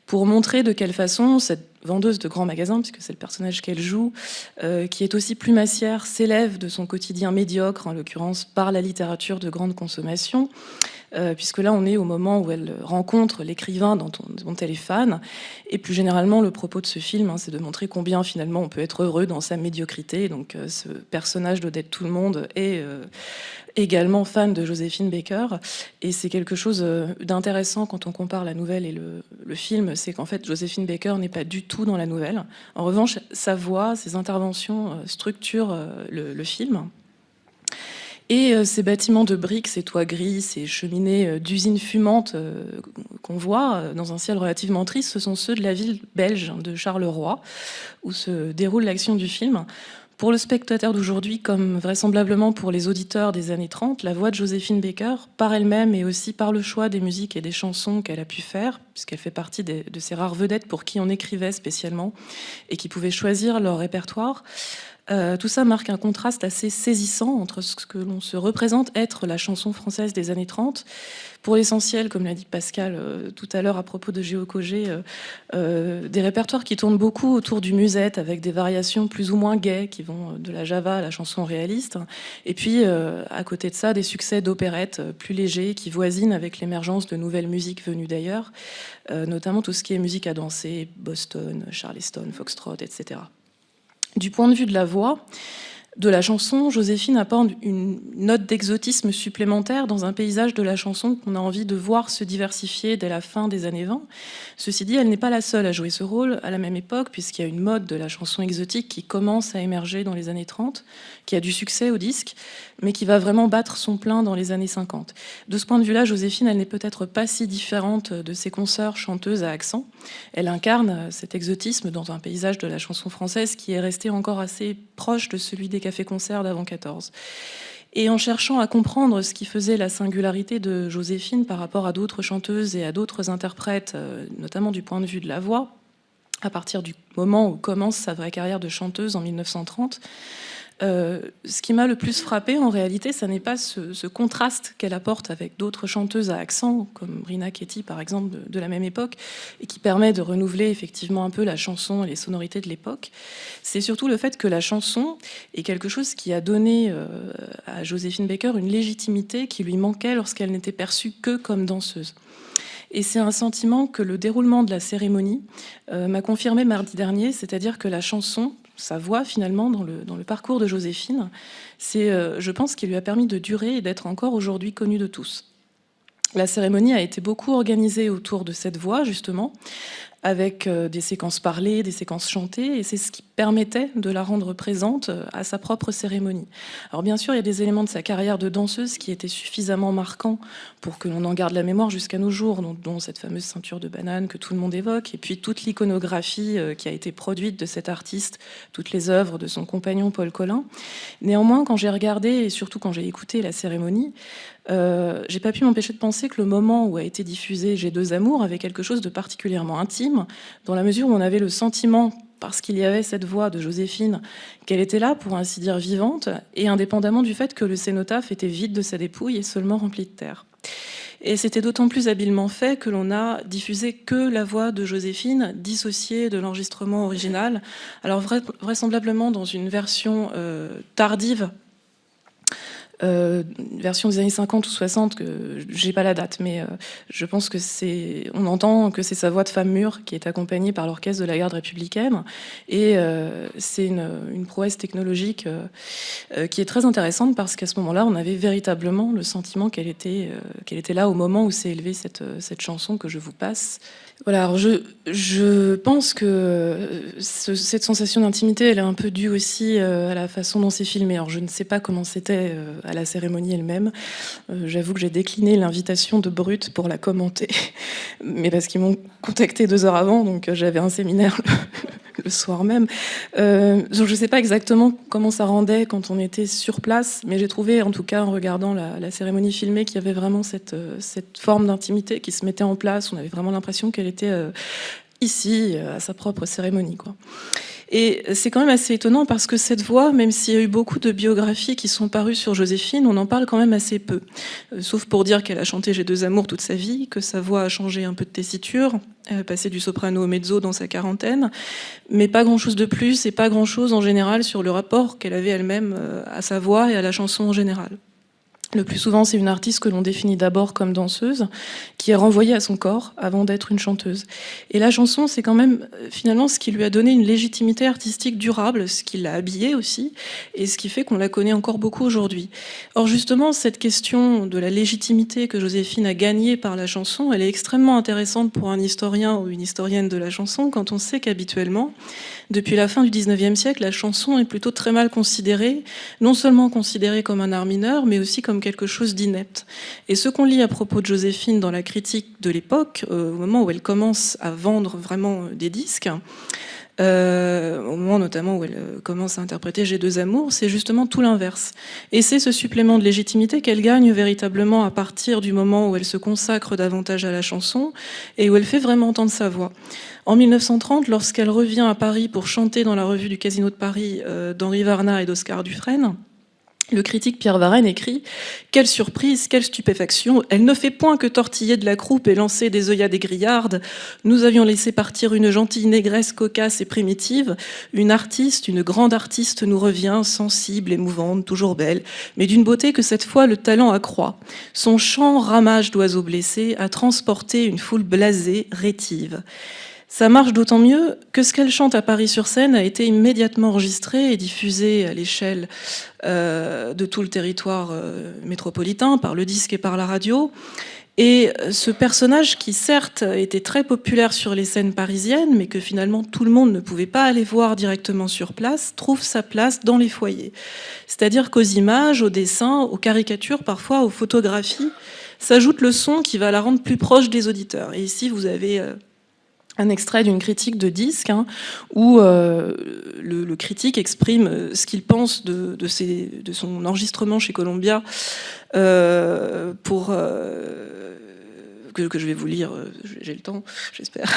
pour montrer de quelle façon cette vendeuse de grands magasins, puisque c'est le personnage qu'elle joue, qui est aussi plumassière, s'élève de son quotidien médiocre, en l'occurrence par la littérature de grande consommation, puisque là on est au moment où elle rencontre l'écrivain dont elle est fan. Et plus généralement, le propos de ce film, c'est de montrer combien finalement on peut être heureux dans sa médiocrité. Donc ce personnage d'Odette Tout-le-Monde est également fan de Joséphine Baker, et c'est quelque chose d'intéressant quand on compare la nouvelle et le film, c'est qu'en fait Joséphine Baker n'est pas du tout dans la nouvelle. En revanche, sa voix, ses interventions structurent le film. Et ces bâtiments de briques, ces toits gris, ces cheminées d'usines fumantes qu'on voit dans un ciel relativement triste, ce sont ceux de la ville belge de Charleroi, où se déroule l'action du film. Pour le spectateur d'aujourd'hui, comme vraisemblablement pour les auditeurs des années 30, la voix de Joséphine Baker, par elle-même et aussi par le choix des musiques et des chansons qu'elle a pu faire, puisqu'elle fait partie de ces rares vedettes pour qui on écrivait spécialement et qui pouvaient choisir leur répertoire, tout ça marque un contraste assez saisissant entre ce que l'on se représente être la chanson française des années 30. Pour l'essentiel, comme l'a dit Pascal tout à l'heure à propos de Géo Cogé, des répertoires qui tournent beaucoup autour du musette, avec des variations plus ou moins gaies qui vont de la java à la chanson réaliste. Et puis, à côté de ça, des succès d'opérettes plus légers qui voisinent avec l'émergence de nouvelles musiques venues d'ailleurs, notamment tout ce qui est musique à danser, Boston, Charleston, Foxtrot, etc. Du point de vue de la voix, de la chanson, Joséphine apporte une note d'exotisme supplémentaire dans un paysage de la chanson qu'on a envie de voir se diversifier dès la fin des années 20. Ceci dit, elle n'est pas la seule à jouer ce rôle à la même époque, puisqu'il y a une mode de la chanson exotique qui commence à émerger dans les années 30, qui a du succès au disque, mais qui va vraiment battre son plein dans les années 50. De ce point de vue-là, Joséphine, elle n'est peut-être pas si différente de ses consoeurs chanteuses à accent. Elle incarne cet exotisme dans un paysage de la chanson française qui est resté encore assez proche de celui des cafés-concerts d'avant 14. Et en cherchant à comprendre ce qui faisait la singularité de Joséphine par rapport à d'autres chanteuses et à d'autres interprètes, notamment du point de vue de la voix, à partir du moment où commence sa vraie carrière de chanteuse en 1930, ce qui m'a le plus frappé en réalité, ça n'est pas ce contraste qu'elle apporte avec d'autres chanteuses à accent, comme Rina Ketty par exemple de la même époque, et qui permet de renouveler effectivement un peu la chanson et les sonorités de l'époque. C'est surtout le fait que la chanson est quelque chose qui a donné à Joséphine Baker une légitimité qui lui manquait lorsqu'elle n'était perçue que comme danseuse. Et c'est un sentiment que le déroulement de la cérémonie m'a confirmé mardi dernier, c'est-à-dire que la chanson, sa voix finalement dans le parcours de Joséphine, c'est, je pense, qui lui a permis de durer et d'être encore aujourd'hui connue de tous. La cérémonie a été beaucoup organisée autour de cette voix, justement, avec des séquences parlées, des séquences chantées, et c'est ce qui permettait de la rendre présente à sa propre cérémonie. Alors bien sûr, il y a des éléments de sa carrière de danseuse qui étaient suffisamment marquants pour que l'on en garde la mémoire jusqu'à nos jours, dont cette fameuse ceinture de banane que tout le monde évoque, et puis toute l'iconographie qui a été produite de cet artiste, toutes les œuvres de son compagnon Paul Colin. Néanmoins, quand j'ai regardé, et surtout quand j'ai écouté la cérémonie, j'ai pas pu m'empêcher de penser que le moment où a été diffusé J'ai deux amours avait quelque chose de particulièrement intime, dans la mesure où on avait le sentiment, parce qu'il y avait cette voix de Joséphine, qu'elle était là, pour ainsi dire, vivante, et indépendamment du fait que le cénotaphe était vide de sa dépouille et seulement rempli de terre. Et c'était d'autant plus habilement fait que l'on a diffusé que la voix de Joséphine, dissociée de l'enregistrement original, alors vraisemblablement dans une version tardive, version des années 50 ou 60, que j'ai pas la date, mais je pense que on entend que c'est sa voix de femme mûre qui est accompagnée par l'orchestre de la garde républicaine, et c'est une prouesse technologique qui est très intéressante, parce qu'à ce moment-là, on avait véritablement le sentiment qu'elle était là au moment où s'est élevée cette chanson que je vous passe. Voilà, alors je pense que cette sensation d'intimité, elle est un peu due aussi à la façon dont c'est filmé. Alors je ne sais pas comment c'était à la cérémonie elle-même. J'avoue que j'ai décliné l'invitation de Brut pour la commenter, mais parce qu'ils m'ont contacté 2 heures avant, donc j'avais un séminaire le soir même. Je ne sais pas exactement comment ça rendait quand on était sur place, mais j'ai trouvé, en tout cas en regardant la cérémonie filmée, qu'il y avait vraiment cette forme d'intimité qui se mettait en place. On avait vraiment l'impression qu'elle était ici, à sa propre cérémonie, quoi. Et c'est quand même assez étonnant, parce que cette voix, même s'il y a eu beaucoup de biographies qui sont parues sur Joséphine, on en parle quand même assez peu. Sauf pour dire qu'elle a chanté J'ai 2 amours toute sa vie, que sa voix a changé un peu de tessiture, passé du soprano au mezzo dans sa quarantaine, mais pas grand-chose de plus, et pas grand-chose en général sur le rapport qu'elle avait elle-même à sa voix et à la chanson en général. Le plus souvent, c'est une artiste que l'on définit d'abord comme danseuse, qui est renvoyée à son corps avant d'être une chanteuse. Et la chanson, c'est quand même finalement ce qui lui a donné une légitimité artistique durable, ce qui l'a habillée aussi, et ce qui fait qu'on la connaît encore beaucoup aujourd'hui. Or justement, cette question de la légitimité que Joséphine a gagnée par la chanson, elle est extrêmement intéressante pour un historien ou une historienne de la chanson, quand on sait qu'habituellement, depuis la fin du 19e siècle, la chanson est plutôt très mal considérée, non seulement considérée comme un art mineur, mais aussi comme quelque chose d'inepte. Et ce qu'on lit à propos de Joséphine dans la critique de l'époque, au moment où elle commence à vendre vraiment des disques, au moment notamment où elle commence à interpréter J'ai 2 amours, c'est justement tout l'inverse. Et c'est ce supplément de légitimité qu'elle gagne véritablement à partir du moment où elle se consacre davantage à la chanson et où elle fait vraiment entendre sa voix. En 1930, lorsqu'elle revient à Paris pour chanter dans la revue du Casino de Paris d'Henri Varna et d'Oscar Dufresne, le critique Pierre Varenne écrit « Quelle surprise, quelle stupéfaction! Elle ne fait point que tortiller de la croupe et lancer des œillades égrillardes. Nous avions laissé partir une gentille négresse cocasse et primitive. Une artiste, une grande artiste nous revient, sensible, émouvante, toujours belle, mais d'une beauté que cette fois le talent accroît. Son chant, ramage d'oiseaux blessés, a transporté une foule blasée, rétive. » Ça marche d'autant mieux que ce qu'elle chante à Paris-sur-Seine a été immédiatement enregistré et diffusé à l'échelle de tout le territoire métropolitain, par le disque et par la radio. Et ce personnage qui, certes, était très populaire sur les scènes parisiennes, mais que finalement tout le monde ne pouvait pas aller voir directement sur place, trouve sa place dans les foyers. C'est-à-dire qu'aux images, aux dessins, aux caricatures, parfois aux photographies, s'ajoute le son qui va la rendre plus proche des auditeurs. Et ici, vous avez un extrait d'une critique de disque, où le critique exprime ce qu'il pense de son enregistrement chez Columbia, que je vais vous lire, j'ai le temps, j'espère.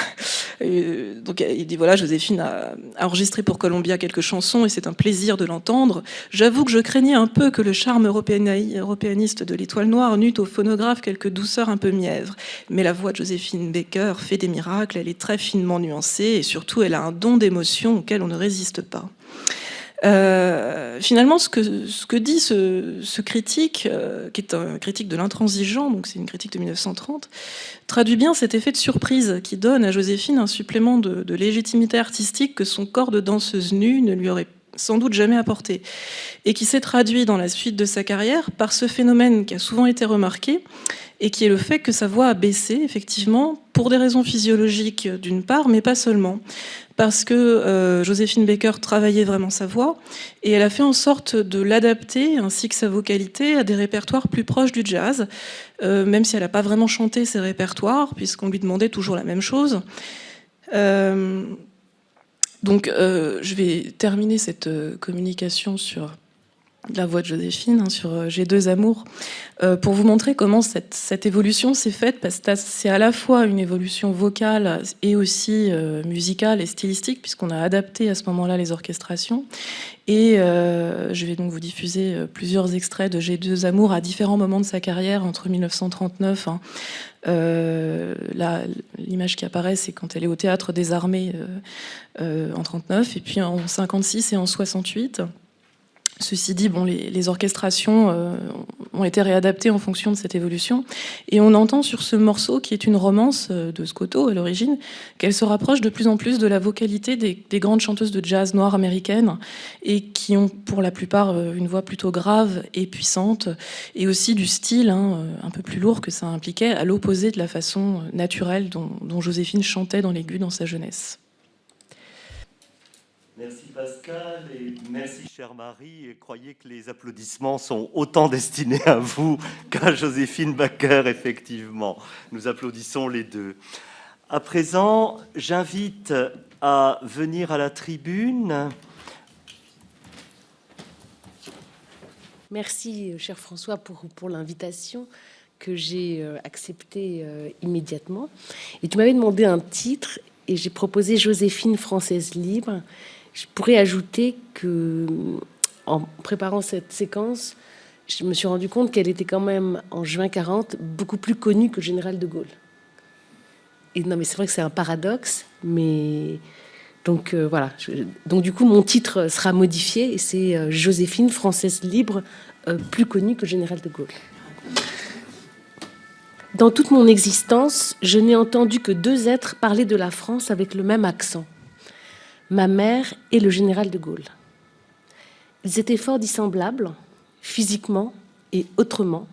Donc il dit voilà, Joséphine a enregistré pour Columbia quelques chansons et c'est un plaisir de l'entendre. J'avoue que je craignais un peu que le charme européaniste de l'Étoile Noire n'eût au phonographe quelques douceurs un peu mièvres. Mais la voix de Joséphine Baker fait des miracles, elle est très finement nuancée et surtout elle a un don d'émotion auquel on ne résiste pas. Finalement, ce que dit ce critique, qui est un critique de l'intransigeant, donc c'est une critique de 1930, traduit bien cet effet de surprise qui donne à Joséphine un supplément de légitimité artistique que son corps de danseuse nue ne lui aurait sans doute jamais apporté, et qui s'est traduit dans la suite de sa carrière par ce phénomène qui a souvent été remarqué, et qui est le fait que sa voix a baissé, effectivement, pour des raisons physiologiques d'une part, mais pas seulement. Parce que Joséphine Baker travaillait vraiment sa voix, et elle a fait en sorte de l'adapter, ainsi que sa vocalité, à des répertoires plus proches du jazz, même si elle n'a pas vraiment chanté ses répertoires, puisqu'on lui demandait toujours la même chose. Donc je vais terminer cette communication sur la voix de Joséphine, sur J'ai 2 amours, pour vous montrer comment cette évolution s'est faite, parce que c'est à la fois une évolution vocale et aussi musicale et stylistique, puisqu'on a adapté à ce moment-là les orchestrations. Et je vais donc vous diffuser plusieurs extraits de J'ai 2 amours à différents moments de sa carrière, entre 1939. L'image qui apparaît, c'est quand elle est au Théâtre des Armées en 39, et puis en 56 et en 68. Ceci dit, bon, les orchestrations ont été réadaptées en fonction de cette évolution. Et on entend sur ce morceau, qui est une romance de Scotto à l'origine, qu'elle se rapproche de plus en plus de la vocalité des grandes chanteuses de jazz noires américaines, et qui ont pour la plupart une voix plutôt grave et puissante, et aussi du style un peu plus lourd que ça impliquait, à l'opposé de la façon naturelle dont Joséphine chantait dans l'aigu dans sa jeunesse.
Merci Pascal et merci chère Marie. Et croyez que les applaudissements sont autant destinés à vous qu'à Joséphine Baker, effectivement. Nous applaudissons les deux. À présent, j'invite à venir à la tribune.
Merci, cher François, pour l'invitation que j'ai acceptée immédiatement. Et tu m'avais demandé un titre et j'ai proposé Joséphine française libre. Je pourrais ajouter que, en préparant cette séquence, je me suis rendu compte qu'elle était quand même, en juin 40, beaucoup plus connue que le général de Gaulle. Et non, mais c'est vrai que c'est un paradoxe, mais... Donc voilà. Donc du coup, mon titre sera modifié et c'est Joséphine française libre, plus connue que le général de Gaulle. Dans toute mon existence, je n'ai entendu que deux êtres parler de la France avec le même accent. Ma mère et le général de Gaulle. Ils étaient fort dissemblables, physiquement et autrement.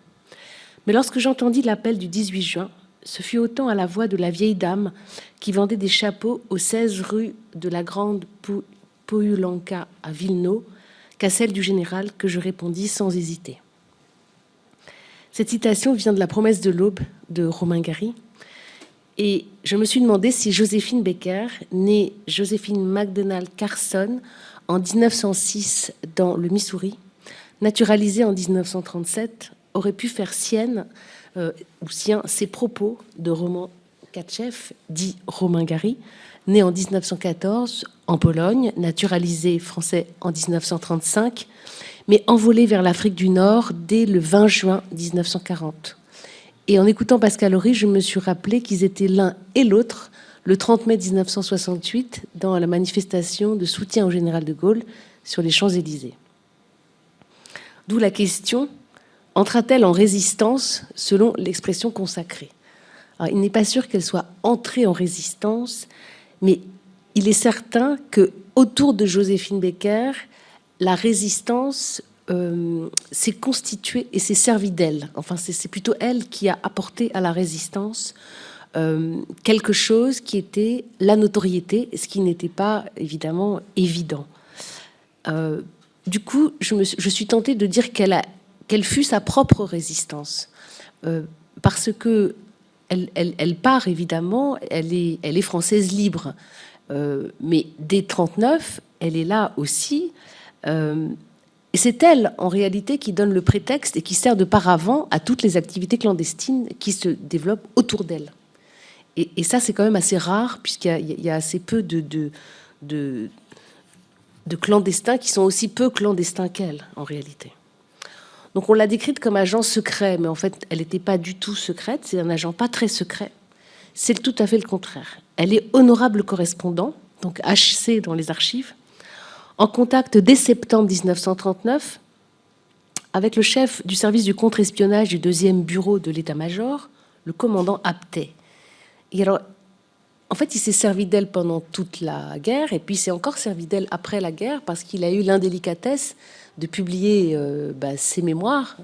Mais lorsque j'entendis l'appel du 18 juin, ce fut autant à la voix de la vieille dame qui vendait des chapeaux aux 16 rue de la Grande Pohulanka à Villeneuve qu'à celle du général que je répondis sans hésiter. Cette citation vient de La promesse de l'aube de Romain Gary. Et je me suis demandé si Joséphine Baker, née Joséphine McDonald Carson en 1906 dans le Missouri, naturalisée en 1937, aurait pu faire sienne ou sien ses propos de Roman Katchev, dit Romain Gary, né en 1914 en Pologne, naturalisé français en 1935, mais envolé vers l'Afrique du Nord dès le 20 juin 1940. Et en écoutant Pascal Horry, je me suis rappelé qu'ils étaient l'un et l'autre le 30 mai 1968 dans la manifestation de soutien au général de Gaulle sur les Champs-Élysées. D'où la question, entra-t-elle en résistance selon l'expression consacrée? Alors, il n'est pas sûr qu'elle soit entrée en résistance, mais il est certain que autour de Joséphine Baker, la résistance s'est constituée et s'est servie d'elle. Enfin, c'est plutôt elle qui a apporté à la résistance quelque chose qui était la notoriété, ce qui n'était pas évidemment évident. Du coup, je suis tentée de dire qu'elle fut sa propre résistance, parce que elle part évidemment, elle est française libre, mais dès 1939, elle est là aussi. Et c'est elle, en réalité, qui donne le prétexte et qui sert de paravent à toutes les activités clandestines qui se développent autour d'elle. Et ça, c'est quand même assez rare, puisqu'il y a assez peu de clandestins qui sont aussi peu clandestins qu'elle, en réalité. Donc on l'a décrite comme agent secret, mais en fait, elle n'était pas du tout secrète, c'est un agent pas très secret. C'est tout à fait le contraire. Elle est honorable correspondant, donc HC dans les archives, en contact dès septembre 1939 avec le chef du service du contre-espionnage du 2e bureau de l'état-major, le commandant Aptet. Et alors, en fait, il s'est servi d'elle pendant toute la guerre, et puis il s'est encore servi d'elle après la guerre, parce qu'il a eu l'indélicatesse de publier ses mémoires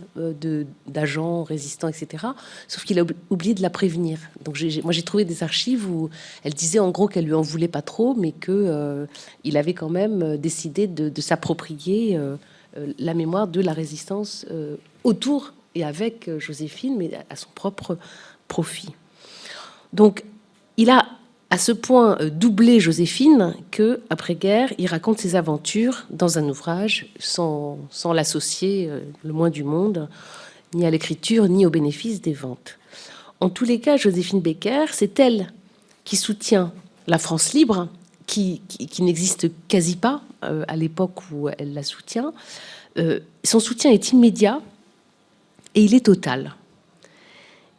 d'agents résistants, etc. Sauf qu'il a oublié de la prévenir. Donc moi, j'ai trouvé des archives où elle disait en gros qu'elle lui en voulait pas trop, mais qu'il avait quand même décidé de s'approprier la mémoire de la résistance autour et avec Joséphine, mais à son propre profit. Donc, il a à ce point doublé Joséphine que, après-guerre, il raconte ses aventures dans un ouvrage sans l'associer le moins du monde, ni à l'écriture, ni au bénéfice des ventes. En tous les cas, Joséphine Baker, c'est elle qui soutient la France libre, qui n'existe quasi pas à l'époque où elle la soutient. Son soutien est immédiat et il est total.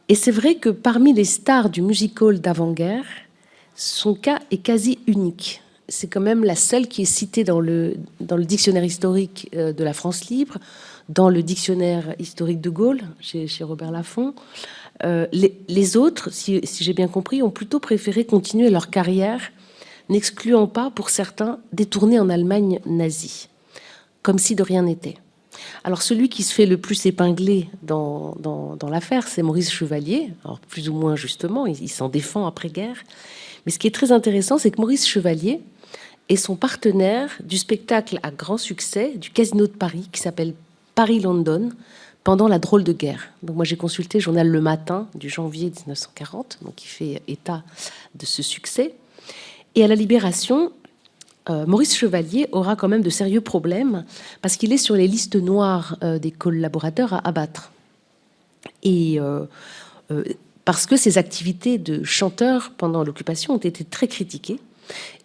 Et c'est vrai que parmi les stars du music-hall d'avant-guerre, son cas est quasi unique. c'est quand même la seule qui est citée dans le dictionnaire historique de la France libre, dans le dictionnaire historique de Gaulle, chez Robert Laffont. Les autres, si j'ai bien compris, ont plutôt préféré continuer leur carrière, n'excluant pas, pour certains, détourner en Allemagne nazie, comme si de rien n'était. Alors celui qui se fait le plus épingler dans l'affaire, c'est Maurice Chevalier, alors plus ou moins justement, il s'en défend après-guerre. Mais ce qui est très intéressant, c'est que Maurice Chevalier est son partenaire du spectacle à grand succès du Casino de Paris, qui s'appelle Paris-London, pendant la drôle de guerre. Donc moi j'ai consulté le journal Le Matin du janvier 1940, donc qui fait état de ce succès. Et à la Libération, Maurice Chevalier aura quand même de sérieux problèmes parce qu'il est sur les listes noires des collaborateurs à abattre. Et parce que ses activités de chanteur pendant l'occupation ont été très critiquées.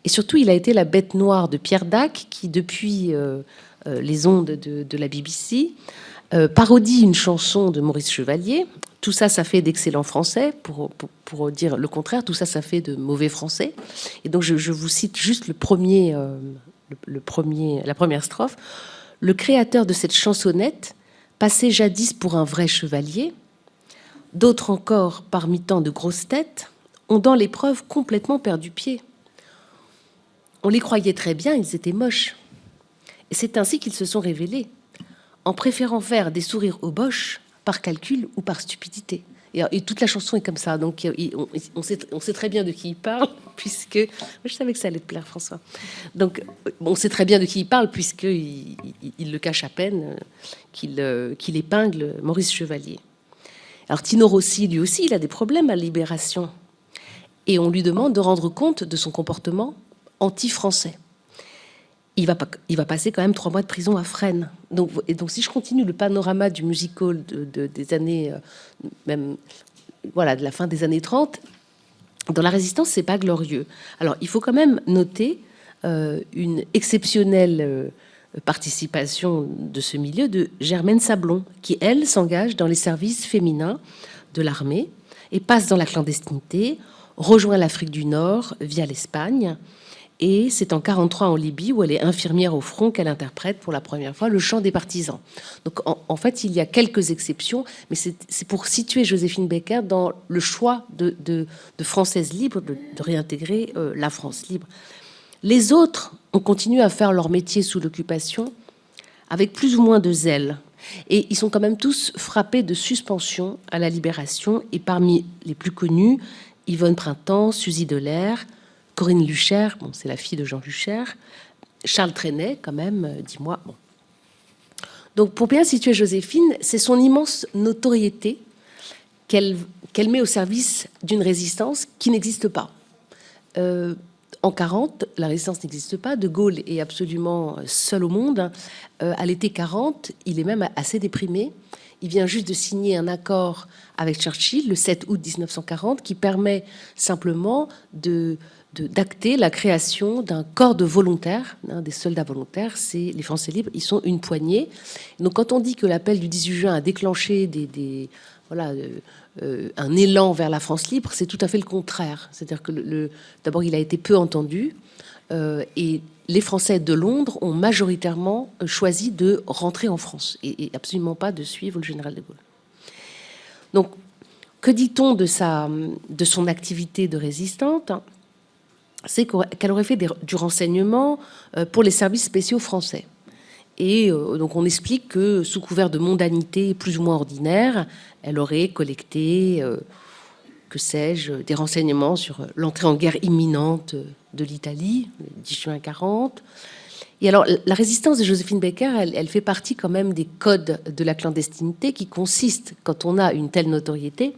Et surtout, il a été la bête noire de Pierre Dac, qui, depuis les ondes de la BBC, parodie une chanson de Maurice Chevalier. Tout ça, ça fait d'excellents français, pour dire le contraire. Tout ça, ça fait de mauvais français. Et donc, je vous cite juste la première strophe. Le créateur de cette chansonnette passait jadis pour un vrai chevalier. D'autres encore, parmi tant de grosses têtes, ont dans l'épreuve complètement perdu pied. On les croyait très bien, ils étaient moches. Et c'est ainsi qu'ils se sont révélés, en préférant faire des sourires aux boches par calcul ou par stupidité. Et toute la chanson est comme ça. Donc on sait très bien de qui il parle, puisque... Je savais que ça allait te plaire, François. Donc on sait très bien de qui il parle, puisqu'il le cache à peine, qu'il épingle Maurice Chevalier. Alors Tino Rossi, lui aussi, il a des problèmes à Libération. Et on lui demande de rendre compte de son comportement anti-français. Il va passer quand même 3 mois de prison à Fresnes. Donc si je continue le panorama du musical des années, même voilà, de la fin des années 30, dans la Résistance, c'est pas glorieux. Alors, il faut quand même noter une exceptionnelle participation de ce milieu de Germaine Sablon, qui, elle, s'engage dans les services féminins de l'armée et passe dans la clandestinité, rejoint l'Afrique du Nord via l'Espagne. Et c'est en 1943 en Libye, où elle est infirmière au front, qu'elle interprète pour la première fois le chant des partisans. Donc en fait, il y a quelques exceptions, mais c'est pour situer Joséphine Baker dans le choix de Françaises libres de réintégrer la France libre. Les autres ont continué à faire leur métier sous l'occupation avec plus ou moins de zèle. Et ils sont quand même tous frappés de suspension à la Libération. Et parmi les plus connus, Yvonne Printemps, Suzy Delair, Corinne Lucher, bon, c'est la fille de Jean Lucher, Charles Trenet, quand même, 10 mois. Bon. Donc, pour bien situer Joséphine, c'est son immense notoriété qu'elle met au service d'une résistance qui n'existe pas. En 40, la résistance n'existe pas. De Gaulle est absolument seul au monde. À l'été 40, il est même assez déprimé. Il vient juste de signer un accord avec Churchill le 7 août 1940 qui permet simplement d'acter la création d'un corps de volontaires, des soldats volontaires. C'est les Français libres, ils sont une poignée. Donc quand on dit que l'appel du 18 juin a déclenché un élan vers la France libre, c'est tout à fait le contraire. C'est-à-dire que d'abord il a été peu entendu et les Français de Londres ont majoritairement choisi de rentrer en France et absolument pas de suivre le général de Gaulle. Donc que dit-on de son activité de résistante ? C'est qu'elle aurait fait du renseignement pour les services spéciaux français. Et donc on explique que sous couvert de mondanité plus ou moins ordinaire, elle aurait collecté, que sais-je, des renseignements sur l'entrée en guerre imminente de l'Italie, le 10 juin 40. Et alors la résistance de Joséphine Baker, elle fait partie quand même des codes de la clandestinité qui consistent, quand on a une telle notoriété,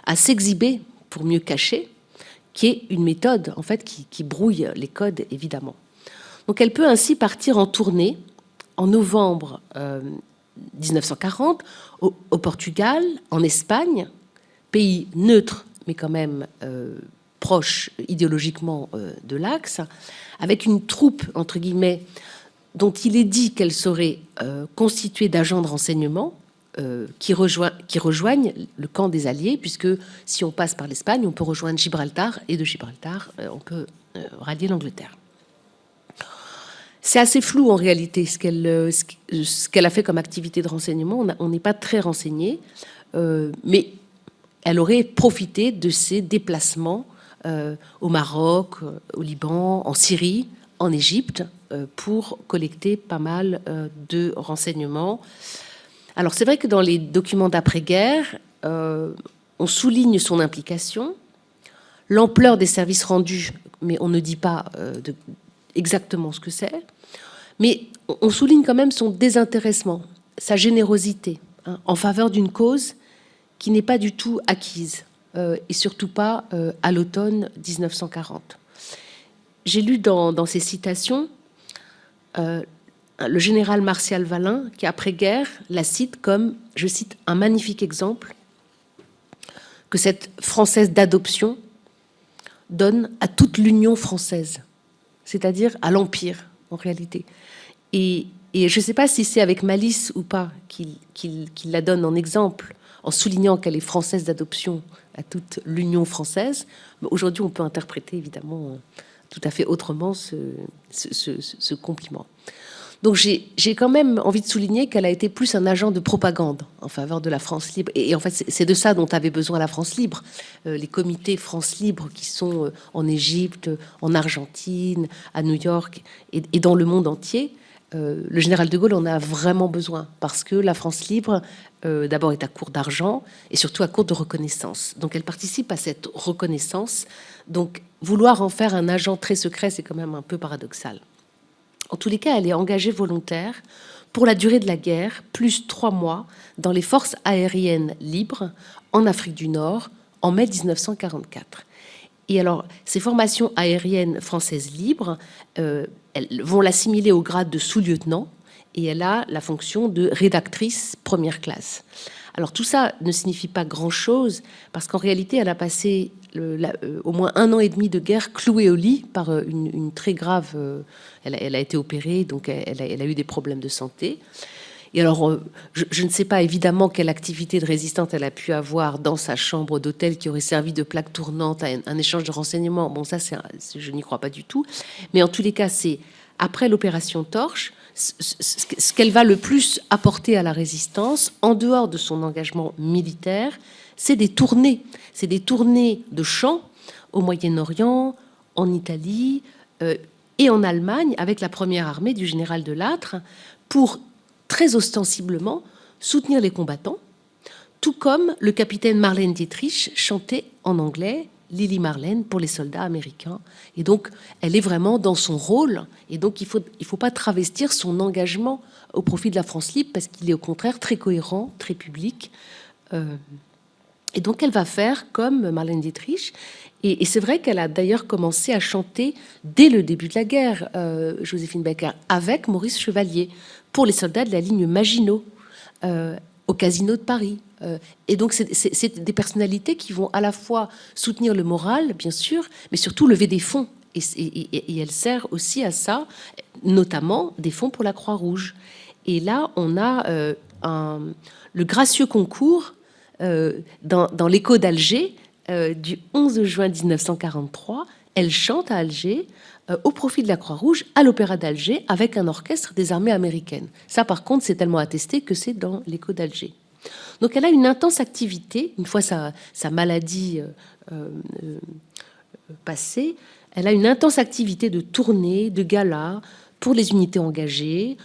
à s'exhiber pour mieux cacher, qui est une méthode en fait qui brouille les codes évidemment. Donc elle peut ainsi partir en tournée en novembre 1940 au Portugal, en Espagne, pays neutre mais quand même proche idéologiquement de l'Axe, avec une troupe entre guillemets dont il est dit qu'elle serait constituée d'agents de renseignement qui rejoignent le camp des Alliés, puisque si on passe par l'Espagne, on peut rejoindre Gibraltar, et de Gibraltar, on peut rallier l'Angleterre. C'est assez flou en réalité ce qu'elle a fait comme activité de renseignement. On n'est pas très renseigné, mais elle aurait profité de ses déplacements au Maroc, au Liban, en Syrie, en Égypte, pour collecter pas mal de renseignements. Alors c'est vrai que dans les documents d'après-guerre, on souligne son implication, l'ampleur des services rendus, mais on ne dit pas exactement ce que c'est. Mais on souligne quand même son désintéressement, sa générosité, en faveur d'une cause qui n'est pas du tout acquise, et surtout pas à l'automne 1940. J'ai lu dans ces citations le général Martial Valin, qui après-guerre la cite comme, je cite, un magnifique exemple que cette Française d'adoption donne à toute l'Union française, c'est-à-dire à l'Empire, en réalité. Et je ne sais pas si c'est avec malice ou pas qu'il la donne en exemple, en soulignant qu'elle est française d'adoption à toute l'Union française. Mais aujourd'hui, on peut interpréter évidemment tout à fait autrement ce compliment. Donc j'ai quand même envie de souligner qu'elle a été plus un agent de propagande en faveur de la France libre. Et en fait, c'est de ça dont avait besoin la France libre. Les comités France libre qui sont en Égypte, en Argentine, à New York et dans le monde entier, le général de Gaulle en a vraiment besoin parce que la France libre, d'abord, est à court d'argent et surtout à court de reconnaissance. Donc elle participe à cette reconnaissance. Donc vouloir en faire un agent très secret, c'est quand même un peu paradoxal. En tous les cas, elle est engagée volontaire pour la durée de la guerre, plus 3 mois, dans les forces aériennes libres en Afrique du Nord, en mai 1944. Et alors, ces formations aériennes françaises libres, elles vont l'assimiler au grade de sous-lieutenant, et elle a la fonction de rédactrice première classe. Alors tout ça ne signifie pas grand-chose, parce qu'en réalité, elle a passé au moins 1 an et demi de guerre clouée au lit par une très grave... Elle a été opérée, donc elle a eu des problèmes de santé. Et alors, je ne sais pas évidemment quelle activité de résistante elle a pu avoir dans sa chambre d'hôtel qui aurait servi de plaque tournante à un échange de renseignements. Bon, ça, je n'y crois pas du tout. Mais en tous les cas, c'est après l'opération Torche, ce qu'elle va le plus apporter à la résistance, en dehors de son engagement militaire, c'est des tournées. C'est des tournées de chants au Moyen-Orient, en Italie et en Allemagne, avec la première armée du général de Lattre, pour très ostensiblement soutenir les combattants, tout comme le capitaine Marlène Dietrich chantait en anglais Lily Marlène pour les soldats américains. Et donc, elle est vraiment dans son rôle. Et donc, il faut pas travestir son engagement au profit de la France libre, parce qu'il est au contraire très cohérent, très public. Et donc, elle va faire comme Marlène Dietrich. Et c'est vrai qu'elle a d'ailleurs commencé à chanter dès le début de la guerre, Joséphine Baker, avec Maurice Chevalier, pour les soldats de la ligne Maginot, au Casino de Paris. Et donc, c'est des personnalités qui vont à la fois soutenir le moral, bien sûr, mais surtout lever des fonds. Et elle sert aussi à ça, notamment des fonds pour la Croix-Rouge. Et là, on a le gracieux concours dans l'écho d'Alger du 11 juin 1943. Elle chante à Alger au profit de la Croix-Rouge à l'Opéra d'Alger avec un orchestre des armées américaines. Ça, par contre, c'est tellement attesté que c'est dans l'écho d'Alger. Donc, elle a une intense activité. Une fois sa maladie passée, elle a une intense activité de tournée, de gala pour les unités engagées,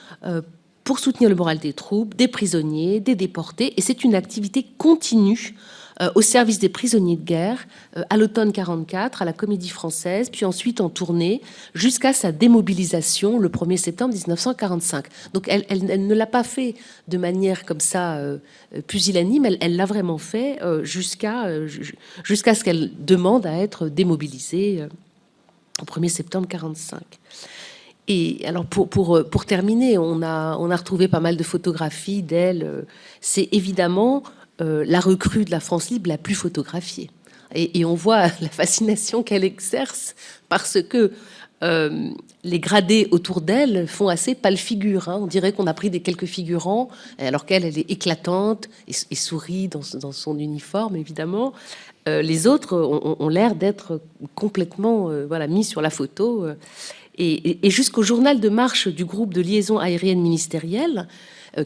pour soutenir le moral des troupes, des prisonniers, des déportés. Et c'est une activité continue au service des prisonniers de guerre à l'automne 44, à la Comédie Française, puis ensuite en tournée jusqu'à sa démobilisation le 1er septembre 1945. Donc elle ne l'a pas fait de manière comme ça pusillanime, elle l'a vraiment fait jusqu'à ce qu'elle demande à être démobilisée au 1er septembre 45. Et alors pour terminer, on a retrouvé pas mal de photographies d'elle. C'est évidemment la recrue de la France libre la plus photographiée. Et on voit la fascination qu'elle exerce parce que les gradés autour d'elle font assez pâle figure. On dirait qu'on a pris quelques figurants, alors qu'elle est éclatante et sourit dans son uniforme, évidemment. Les autres ont l'air d'être complètement mis sur la photo. et jusqu'au journal de marche du groupe de liaison aérienne ministérielle,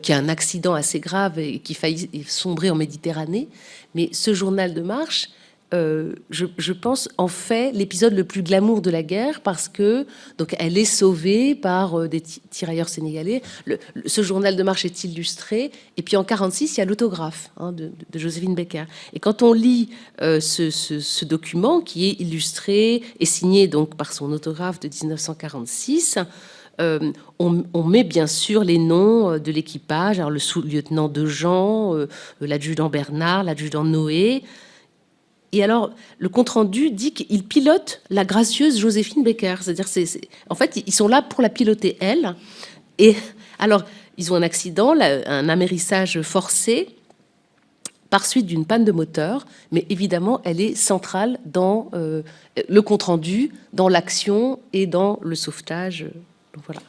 qui a un accident assez grave et qui faillit sombrer en Méditerranée. Mais ce journal de marche, je pense, en fait l'épisode le plus glamour de la guerre, parce que donc elle est sauvée par des tirailleurs sénégalais. Ce journal de marche est illustré, et puis en 1946, il y a l'autographe de Joséphine Baker. Et quand on lit ce document qui est illustré et signé donc par son autographe de 1946, on met bien sûr les noms de l'équipage, alors le sous-lieutenant Dejean, l'adjudant Bernard, l'adjudant Noé. Et alors, le compte-rendu dit qu'il pilote la gracieuse Joséphine Baker. C'est-à-dire, en fait, ils sont là pour la piloter, elle. Et alors, ils ont un accident, un amérissage forcé, par suite d'une panne de moteur. Mais évidemment, elle est centrale dans le compte-rendu, dans l'action et dans le sauvetage. Donc, voilà.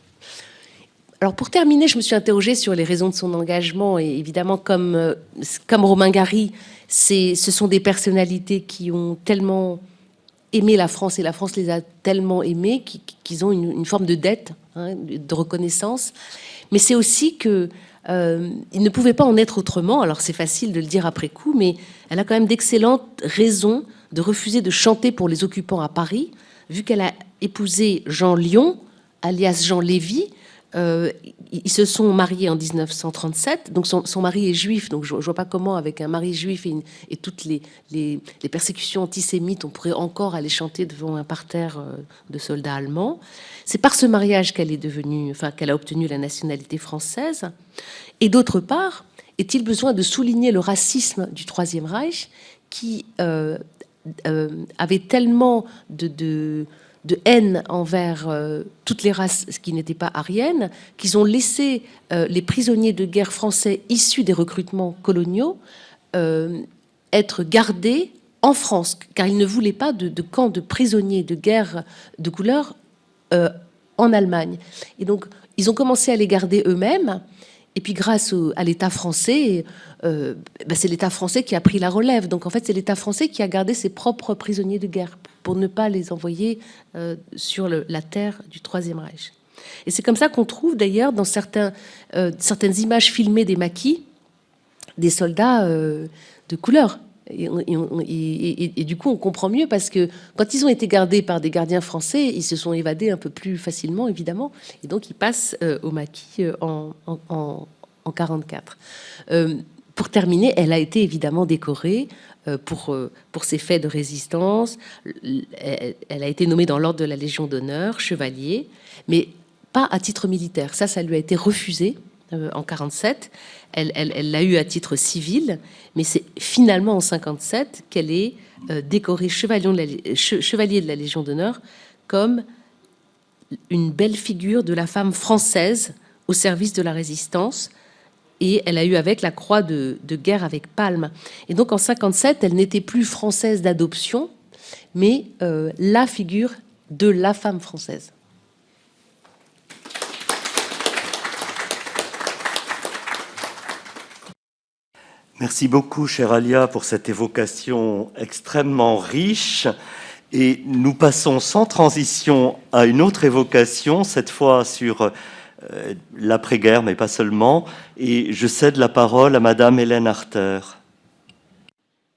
Alors, pour terminer, je me suis interrogée sur les raisons de son engagement. Et évidemment, comme Romain Gary, ce sont des personnalités qui ont tellement aimé la France, et la France les a tellement aimés qu'ils ont une forme de dette, de reconnaissance. Mais c'est aussi qu'ils ne pouvaient pas en être autrement. Alors, c'est facile de le dire après coup, mais elle a quand même d'excellentes raisons de refuser de chanter pour les occupants à Paris, vu qu'elle a épousé Jean Lion, alias Jean Lévy. Ils se sont mariés en 1937, donc son mari est juif, donc je ne vois pas comment, avec un mari juif et toutes les persécutions antisémites, on pourrait encore aller chanter devant un parterre de soldats allemands. C'est par ce mariage qu'elle a obtenu la nationalité française. Et d'autre part, est-il besoin de souligner le racisme du Troisième Reich, qui avait tellement de haine envers toutes les races qui n'étaient pas aryennes, qu'ils ont laissé les prisonniers de guerre français issus des recrutements coloniaux être gardés en France, car ils ne voulaient pas de camp de prisonniers de guerre de couleur en Allemagne. Et donc, ils ont commencé à les garder eux-mêmes. Et puis, grâce à l'État français, c'est l'État français qui a pris la relève. Donc, en fait, c'est l'État français qui a gardé ses propres prisonniers de guerre pour ne pas les envoyer sur la terre du Troisième Reich. Et c'est comme ça qu'on trouve, d'ailleurs, dans certaines images filmées des maquis, des soldats de couleur. Et du coup, on comprend mieux, parce que quand ils ont été gardés par des gardiens français, ils se sont évadés un peu plus facilement, évidemment, et donc ils passent au maquis en 1944. Pour terminer, elle a été évidemment décorée pour ses faits de résistance. Elle a été nommée dans l'ordre de la Légion d'honneur, chevalier, mais pas à titre militaire. Ça lui a été refusé en 1947. Elle l'a eu à titre civil, mais c'est finalement en 1957 qu'elle est décorée chevalier de la Légion d'honneur comme une belle figure de la femme française au service de la résistance. Et elle a eu avec la croix de guerre avec palme. Et donc en 1957, elle n'était plus française d'adoption, mais la figure de la femme française.
Merci beaucoup, chère Alia, pour cette évocation extrêmement riche. Et nous passons sans transition à une autre évocation, cette fois sur l'après-guerre, mais pas seulement. Et je cède la parole à Madame Hélène Arter.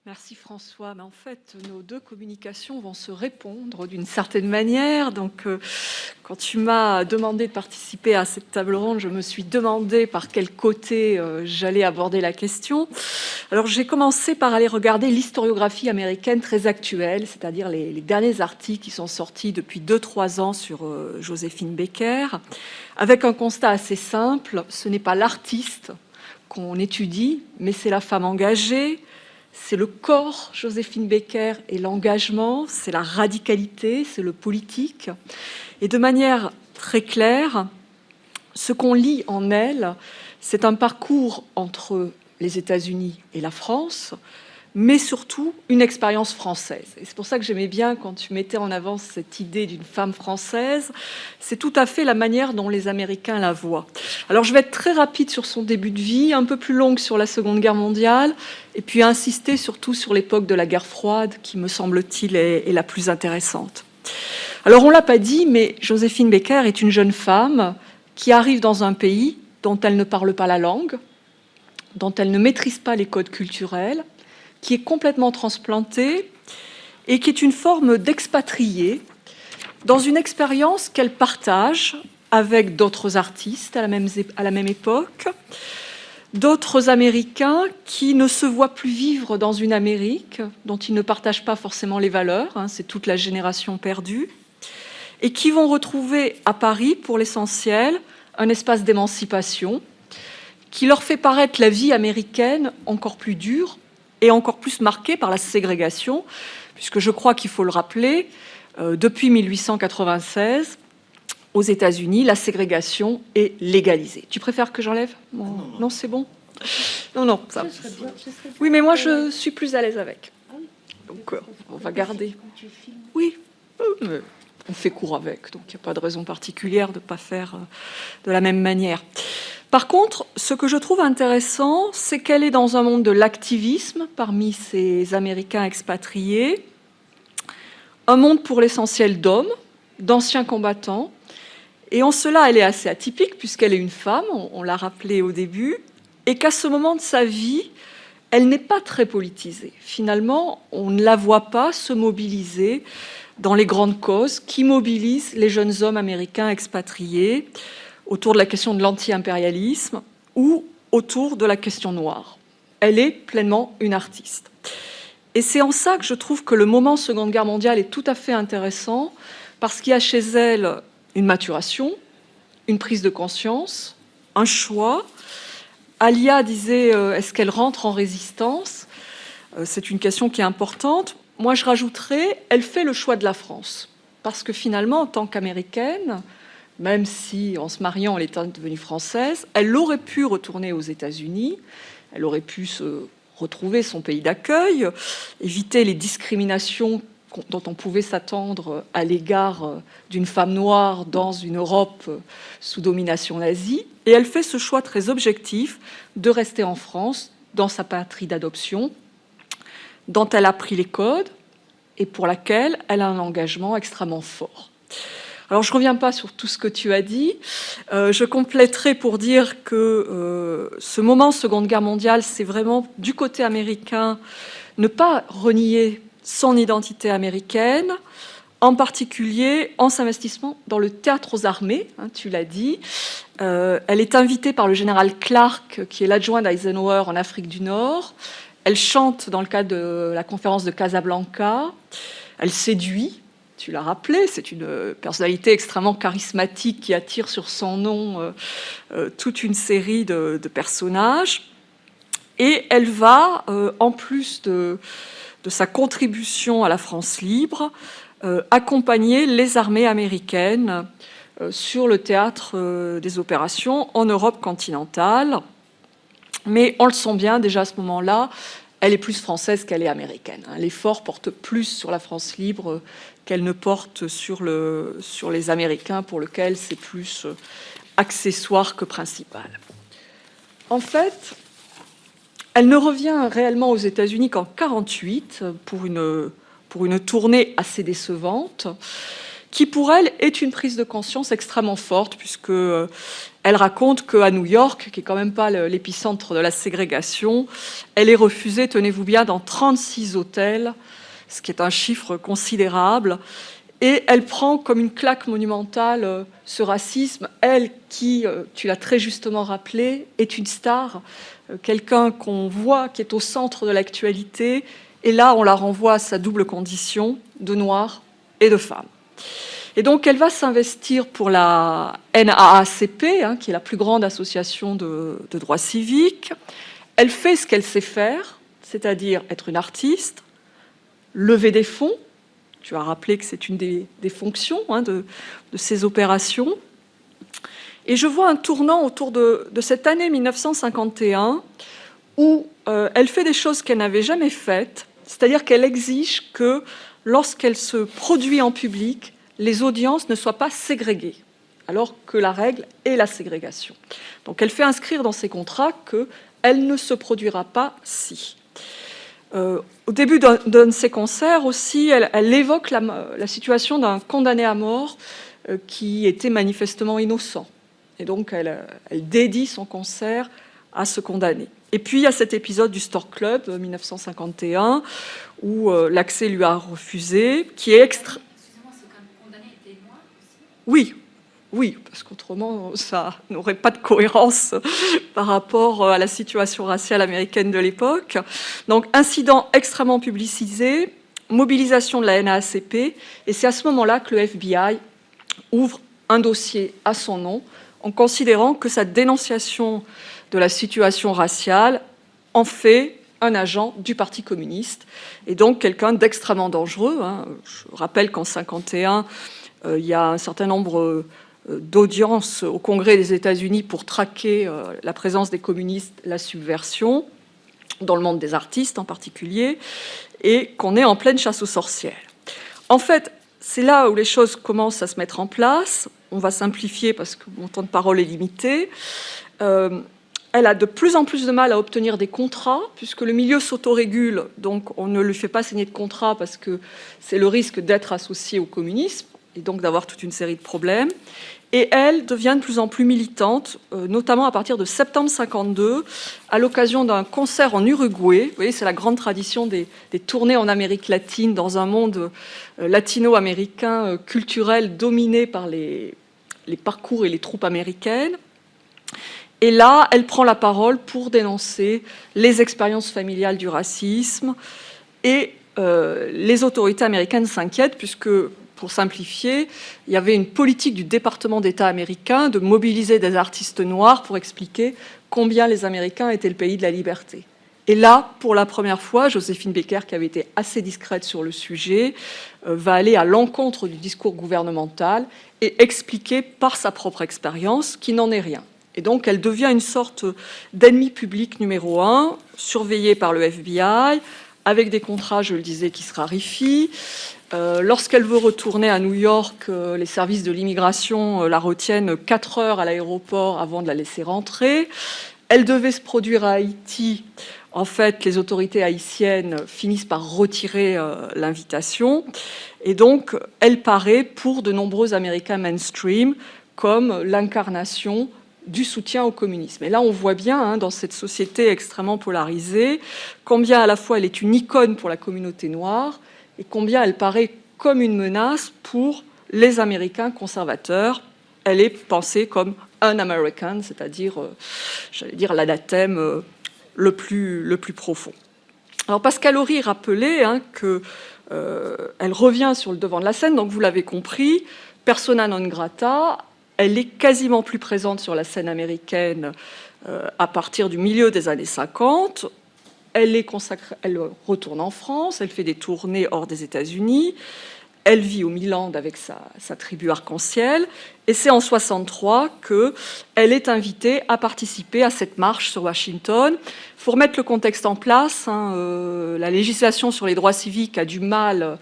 Merci François. Mais en fait, nos deux communications vont se répondre d'une certaine manière. Donc, quand tu m'as demandé de participer à cette table ronde, je me suis demandé par quel côté j'allais aborder la question. Alors, j'ai commencé par aller regarder l'historiographie américaine très actuelle, c'est-à-dire les derniers articles qui sont sortis depuis 2-3 ans sur Joséphine Baker, avec un constat assez simple. Ce n'est pas l'artiste qu'on étudie, mais c'est la femme engagée. C'est le corps, Joséphine Baker, et l'engagement, c'est la radicalité, c'est le politique. Et de manière très claire, ce qu'on lit en elle, c'est un parcours entre les États-Unis et la France, mais surtout une expérience française. Et c'est pour ça que j'aimais bien quand tu mettais en avant cette idée d'une femme française. C'est tout à fait la manière dont les Américains la voient. Alors je vais être très rapide sur son début de vie, un peu plus longue sur la Seconde Guerre mondiale, et puis insister surtout sur l'époque de la guerre froide, qui me semble-t-il est la plus intéressante. Alors on ne l'a pas dit, mais Joséphine Baker est une jeune femme qui arrive dans un pays dont elle ne parle pas la langue, dont elle ne maîtrise pas les codes culturels, qui est complètement transplantée et qui est une forme d'expatriée dans une expérience qu'elle partage avec d'autres artistes à la même époque, d'autres Américains qui ne se voient plus vivre dans une Amérique dont ils ne partagent pas forcément les valeurs, c'est toute la génération perdue, et qui vont retrouver à Paris, pour l'essentiel, un espace d'émancipation qui leur fait paraître la vie américaine encore plus dure et encore plus marquée par la ségrégation, puisque je crois qu'il faut le rappeler, depuis 1896, aux États-Unis, la ségrégation est légalisée. Tu préfères que j'enlève ? Non, c'est bon ? Non, ça. Oui, mais moi, je suis plus à l'aise avec. Donc, on va garder. Oui, on fait court avec, donc il n'y a pas de raison particulière de ne pas faire de la même manière. Par contre, ce que je trouve intéressant, c'est qu'elle est dans un monde de l'activisme parmi ces Américains expatriés, un monde pour l'essentiel d'hommes, d'anciens combattants, et en cela, elle est assez atypique puisqu'elle est une femme, on l'a rappelé au début, et qu'à ce moment de sa vie, elle n'est pas très politisée. Finalement, on ne la voit pas se mobiliser dans les grandes causes qui mobilisent les jeunes hommes américains expatriés autour de la question de l'anti-impérialisme ou autour de la question noire. Elle est pleinement une artiste. Et c'est en ça que je trouve que le moment Seconde Guerre mondiale est tout à fait intéressant, parce qu'il y a chez elle une maturation, une prise de conscience, un choix. Alia disait, est-ce qu'elle rentre en résistance ? C'est une question qui est importante. Moi, je rajouterais, elle fait le choix de la France. Parce que finalement, en tant qu'Américaine, même si en se mariant, elle est devenue française, elle aurait pu retourner aux États-Unis, elle aurait pu se retrouver son pays d'accueil, éviter les discriminations dont on pouvait s'attendre à l'égard d'une femme noire dans une Europe sous domination nazie. Et elle fait ce choix très objectif de rester en France, dans sa patrie d'adoption, dont elle a pris les codes et pour laquelle elle a un engagement extrêmement fort. Alors, je ne reviens pas sur tout ce que tu as dit. Je compléterai pour dire que ce moment Seconde Guerre mondiale, c'est vraiment, du côté américain, ne pas renier son identité américaine, en particulier en s'investissant dans le théâtre aux armées, tu l'as dit. Elle est invitée par le général Clark, qui est l'adjoint d'Eisenhower en Afrique du Nord. Elle chante dans le cadre de la conférence de Casablanca. Elle séduit, tu l'as rappelé, c'est une personnalité extrêmement charismatique qui attire sur son nom toute une série de personnages. Et elle va, en plus de sa contribution à la France libre, accompagner les armées américaines sur le théâtre des opérations en Europe continentale. Mais on le sent bien, déjà à ce moment-là, elle est plus française qu'elle est américaine. L'effort porte plus sur la France libre qu'elle ne porte sur les Américains, pour lesquels c'est plus accessoire que principal. En fait, elle ne revient réellement aux États-Unis qu'en 1948 pour une tournée assez décevante, qui pour elle est une prise de conscience extrêmement forte, puisque elle raconte qu'à New York, qui est quand même pas l'épicentre de la ségrégation, elle est refusée, tenez-vous bien, dans 36 hôtels, ce qui est un chiffre considérable. Et elle prend comme une claque monumentale ce racisme, elle qui, tu l'as très justement rappelé, est une star, quelqu'un qu'on voit, qui est au centre de l'actualité, et là on la renvoie à sa double condition de noire et de femme. Et donc elle va s'investir pour la NAACP, qui est la plus grande association de droits civiques. Elle fait ce qu'elle sait faire, c'est-à-dire être une artiste, lever des fonds. Tu as rappelé que c'est une des fonctions de ces opérations. Et je vois un tournant autour de cette année 1951 où elle fait des choses qu'elle n'avait jamais faites, c'est-à-dire qu'elle exige que lorsqu'elle se produit en public, les audiences ne soient pas ségrégées, alors que la règle est la ségrégation. Donc elle fait inscrire dans ses contrats qu'elle ne se produira pas si. Au début d'un de ses concerts aussi, elle évoque la situation d'un condamné à mort qui était manifestement innocent. Et donc, elle dédie son concert à ce condamné. Et puis, il y a cet épisode du Stork Club, 1951, où l'accès lui a refusé, qui est extra...
Excusez-moi, ce condamné était noir aussi?
Oui, oui, parce qu'autrement, ça n'aurait pas de cohérence par rapport à la situation raciale américaine de l'époque. Donc, incident extrêmement publicisé, mobilisation de la NAACP, et c'est à ce moment-là que le FBI ouvre un dossier à son nom, en considérant que sa dénonciation de la situation raciale en fait un agent du Parti communiste, et donc quelqu'un d'extrêmement dangereux. Je rappelle qu'en 1951, il y a un certain nombre d'audiences au Congrès des États-Unis pour traquer la présence des communistes, la subversion, dans le monde des artistes en particulier, et qu'on est en pleine chasse aux sorcières. En fait, c'est là où les choses commencent à se mettre en place. On va simplifier parce que mon temps de parole est limité. Elle a de plus en plus de mal à obtenir des contrats, puisque le milieu s'autorégule, donc on ne lui fait pas signer de contrat parce que c'est le risque d'être associé au communisme, et donc d'avoir toute une série de problèmes. Et elle devient de plus en plus militante, notamment à partir de septembre 1952, à l'occasion d'un concert en Uruguay. Vous voyez, c'est la grande tradition des tournées en Amérique latine, dans un monde latino-américain culturel dominé par les parcours et les troupes américaines. Et là, elle prend la parole pour dénoncer les expériences familiales du racisme. Et les autorités américaines s'inquiètent, puisque, pour simplifier, il y avait une politique du département d'État américain de mobiliser des artistes noirs pour expliquer combien les Américains étaient le pays de la liberté. Et là, pour la première fois, Joséphine Baker, qui avait été assez discrète sur le sujet, va aller à l'encontre du discours gouvernemental et expliquer par sa propre expérience qu'il n'en est rien. Et donc, elle devient une sorte d'ennemi public numéro 1, surveillée par le FBI, avec des contrats, je le disais, qui se raréfient. Lorsqu'elle veut retourner à New York, les services de l'immigration la retiennent 4 heures à l'aéroport avant de la laisser rentrer. Elle devait se produire à Haïti. En fait, les autorités haïtiennes finissent par retirer l'invitation. Et donc, elle paraît pour de nombreux Américains mainstream comme l'incarnation du soutien au communisme. Et là, on voit bien, dans cette société extrêmement polarisée, combien à la fois elle est une icône pour la communauté noire et combien elle paraît comme une menace pour les Américains conservateurs. Elle est pensée comme un American, c'est-à-dire, j'allais dire, l'anathème le plus profond. Alors, Pascal Horry rappelait qu'elle revient sur le devant de la scène, donc vous l'avez compris, persona non grata. Elle est quasiment plus présente sur la scène américaine à partir du milieu des années 50. Elle retourne en France, elle fait des tournées hors des États-Unis, elle vit au Milan avec sa tribu arc-en-ciel, et c'est en 1963 qu'elle est invitée à participer à cette marche sur Washington. Il faut remettre le contexte en place. La législation sur les droits civiques a du mal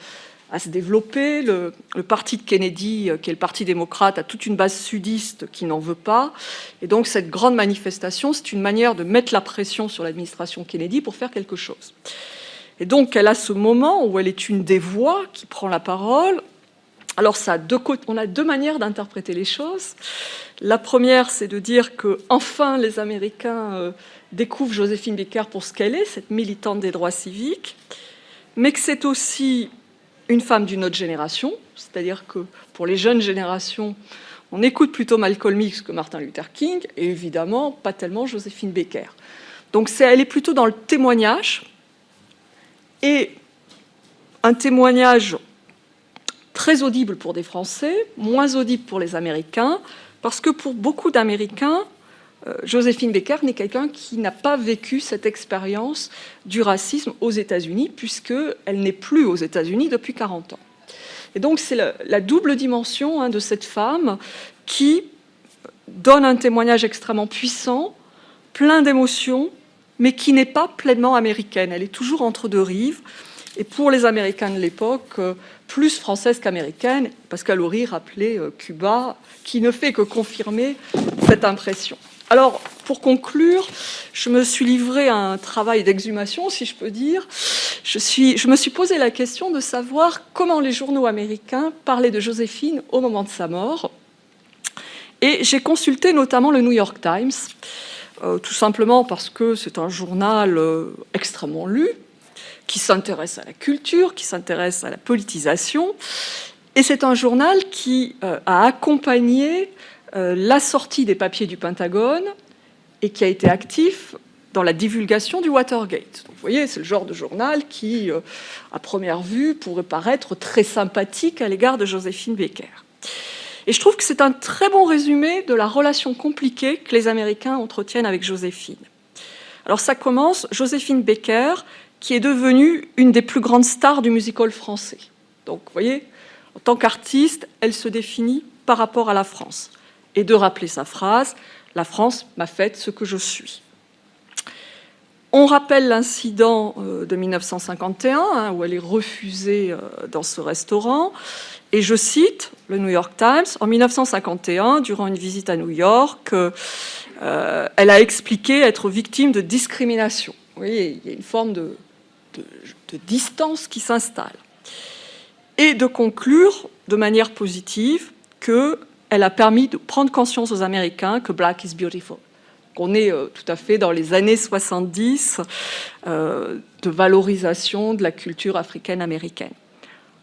à se développer. Le parti de Kennedy, qui est le parti démocrate, a toute une base sudiste qui n'en veut pas. Et donc cette grande manifestation, c'est une manière de mettre la pression sur l'administration Kennedy pour faire quelque chose. Et donc elle a ce moment où elle est une des voix qui prend la parole. Alors on a 2 manières d'interpréter les choses. La première, c'est de dire que enfin les Américains découvrent Joséphine Baker pour ce qu'elle est, cette militante des droits civiques, mais que c'est aussi une femme d'une autre génération, c'est-à-dire que pour les jeunes générations, on écoute plutôt Malcolm X que Martin Luther King, et évidemment pas tellement Joséphine Baker. Donc elle est plutôt dans le témoignage, et un témoignage très audible pour des Français, moins audible pour les Américains, parce que pour beaucoup d'Américains, Joséphine Baker n'est quelqu'un qui n'a pas vécu cette expérience du racisme aux États-Unis, puisqu'elle n'est plus aux États-Unis depuis 40 ans. Et donc c'est la double dimension de cette femme qui donne un témoignage extrêmement puissant, plein d'émotions, mais qui n'est pas pleinement américaine. Elle est toujours entre 2 rives. Et pour les Américains de l'époque, plus française qu'américaine, Pascal Horry rappelait Cuba, qui ne fait que confirmer cette impression. Alors, pour conclure, je me suis livrée à un travail d'exhumation, si je peux dire. Je me suis posé la question de savoir comment les journaux américains parlaient de Joséphine au moment de sa mort. Et j'ai consulté notamment le New York Times, tout simplement parce que c'est un journal extrêmement lu, qui s'intéresse à la culture, qui s'intéresse à la politisation. Et c'est un journal qui a accompagné la sortie des papiers du Pentagone et qui a été actif dans la divulgation du Watergate. Donc, vous voyez, c'est le genre de journal qui, à première vue, pourrait paraître très sympathique à l'égard de Joséphine Baker. Et je trouve que c'est un très bon résumé de la relation compliquée que les Américains entretiennent avec Joséphine. Alors ça commence, Joséphine Baker, qui est devenue une des plus grandes stars du music-hall français. Donc, vous voyez, en tant qu'artiste, elle se définit par rapport à la France. Et de rappeler sa phrase, « La France m'a fait ce que je suis ». On rappelle l'incident de 1951, où elle est refusée dans ce restaurant. Et je cite le New York Times, en 1951, durant une visite à New York, elle a expliqué être victime de discrimination. Vous voyez, il y a une forme de distance qui s'installe. Et de conclure de manière positive qu'elle a permis de prendre conscience aux Américains que Black is beautiful. On est tout à fait dans les années 70 de valorisation de la culture africaine-américaine.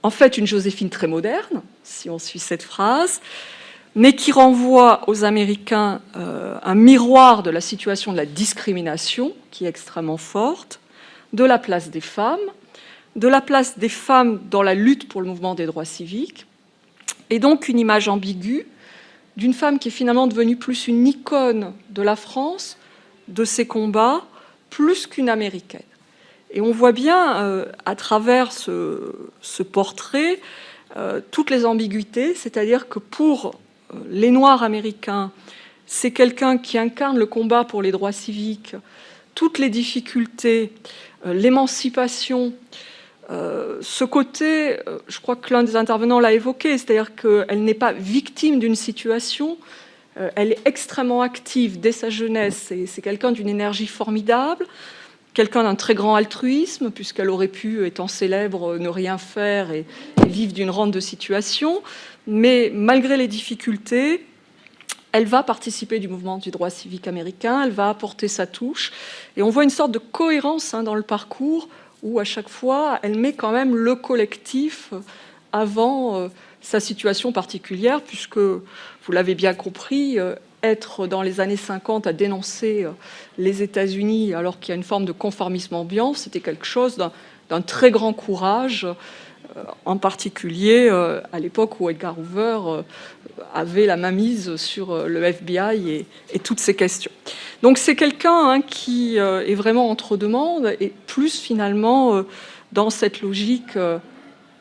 En fait, une Joséphine très moderne, si on suit cette phrase, mais qui renvoie aux Américains un miroir de la situation de la discrimination, qui est extrêmement forte, de la place des femmes dans la lutte pour le mouvement des droits civiques, et donc une image ambiguë d'une femme qui est finalement devenue plus une icône de la France, de ses combats, plus qu'une américaine. Et on voit bien, à travers ce portrait, toutes les ambiguïtés, c'est-à-dire que pour les Noirs américains, c'est quelqu'un qui incarne le combat pour les droits civiques, toutes les difficultés, l'émancipation, ce côté, je crois que l'un des intervenants l'a évoqué, c'est-à-dire qu'elle n'est pas victime d'une situation, elle est extrêmement active dès sa jeunesse, et c'est quelqu'un d'une énergie formidable, quelqu'un d'un très grand altruisme, puisqu'elle aurait pu, étant célèbre, ne rien faire et vivre d'une rente de situation, mais malgré les difficultés, elle va participer du mouvement du droit civique américain, elle va apporter sa touche, et on voit une sorte de cohérence dans le parcours, où à chaque fois, elle met quand même le collectif avant sa situation particulière, puisque, vous l'avez bien compris, être dans les années 50 à dénoncer les États-Unis alors qu'il y a une forme de conformisme ambiant, c'était quelque chose d'un très grand courage, en particulier à l'époque où Edgar Hoover avait la mainmise sur le FBI et toutes ces questions. Donc c'est quelqu'un qui est vraiment entre deux mondes et plus finalement dans cette logique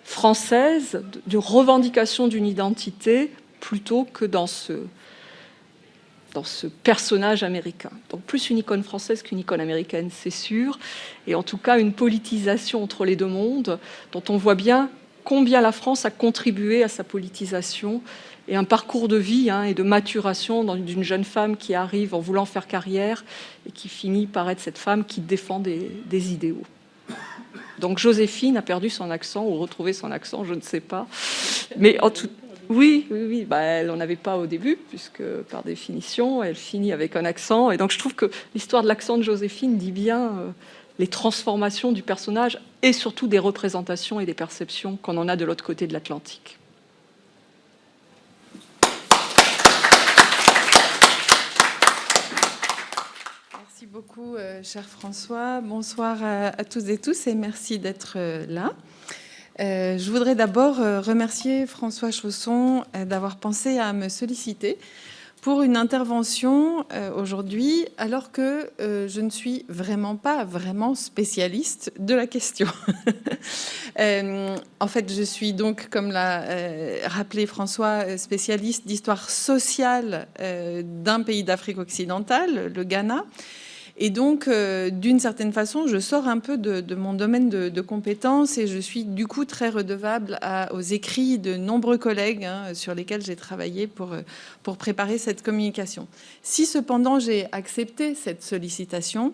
française de revendication d'une identité plutôt que dans ce personnage américain. Donc plus une icône française qu'une icône américaine, c'est sûr, et en tout cas une politisation entre les deux mondes dont on voit bien combien la France a contribué à sa politisation et un parcours de vie et de maturation d'une jeune femme qui arrive en voulant faire carrière et qui finit par être cette femme qui défend des idéaux. Donc Joséphine a perdu son accent ou retrouvé son accent, je ne sais pas. Mais en tout oui, elle n'en avait pas au début, puisque par définition, elle finit avec un accent. Et donc je trouve que l'histoire de l'accent de Joséphine dit bien les transformations du personnage et surtout des représentations et des perceptions qu'on en a de l'autre côté de l'Atlantique.
Merci beaucoup, cher François. Bonsoir à toutes et tous et merci d'être là. Je voudrais d'abord remercier François Chausson d'avoir pensé à me solliciter pour une intervention aujourd'hui, alors que je ne suis vraiment pas spécialiste de la question. En fait, je suis donc, comme l'a rappelé François, spécialiste d'histoire sociale d'un pays d'Afrique occidentale, le Ghana. Et donc, d'une certaine façon, je sors un peu de mon domaine de compétences et je suis du coup très redevable aux écrits de nombreux collègues sur lesquels j'ai travaillé pour préparer cette communication. Si cependant j'ai accepté cette sollicitation,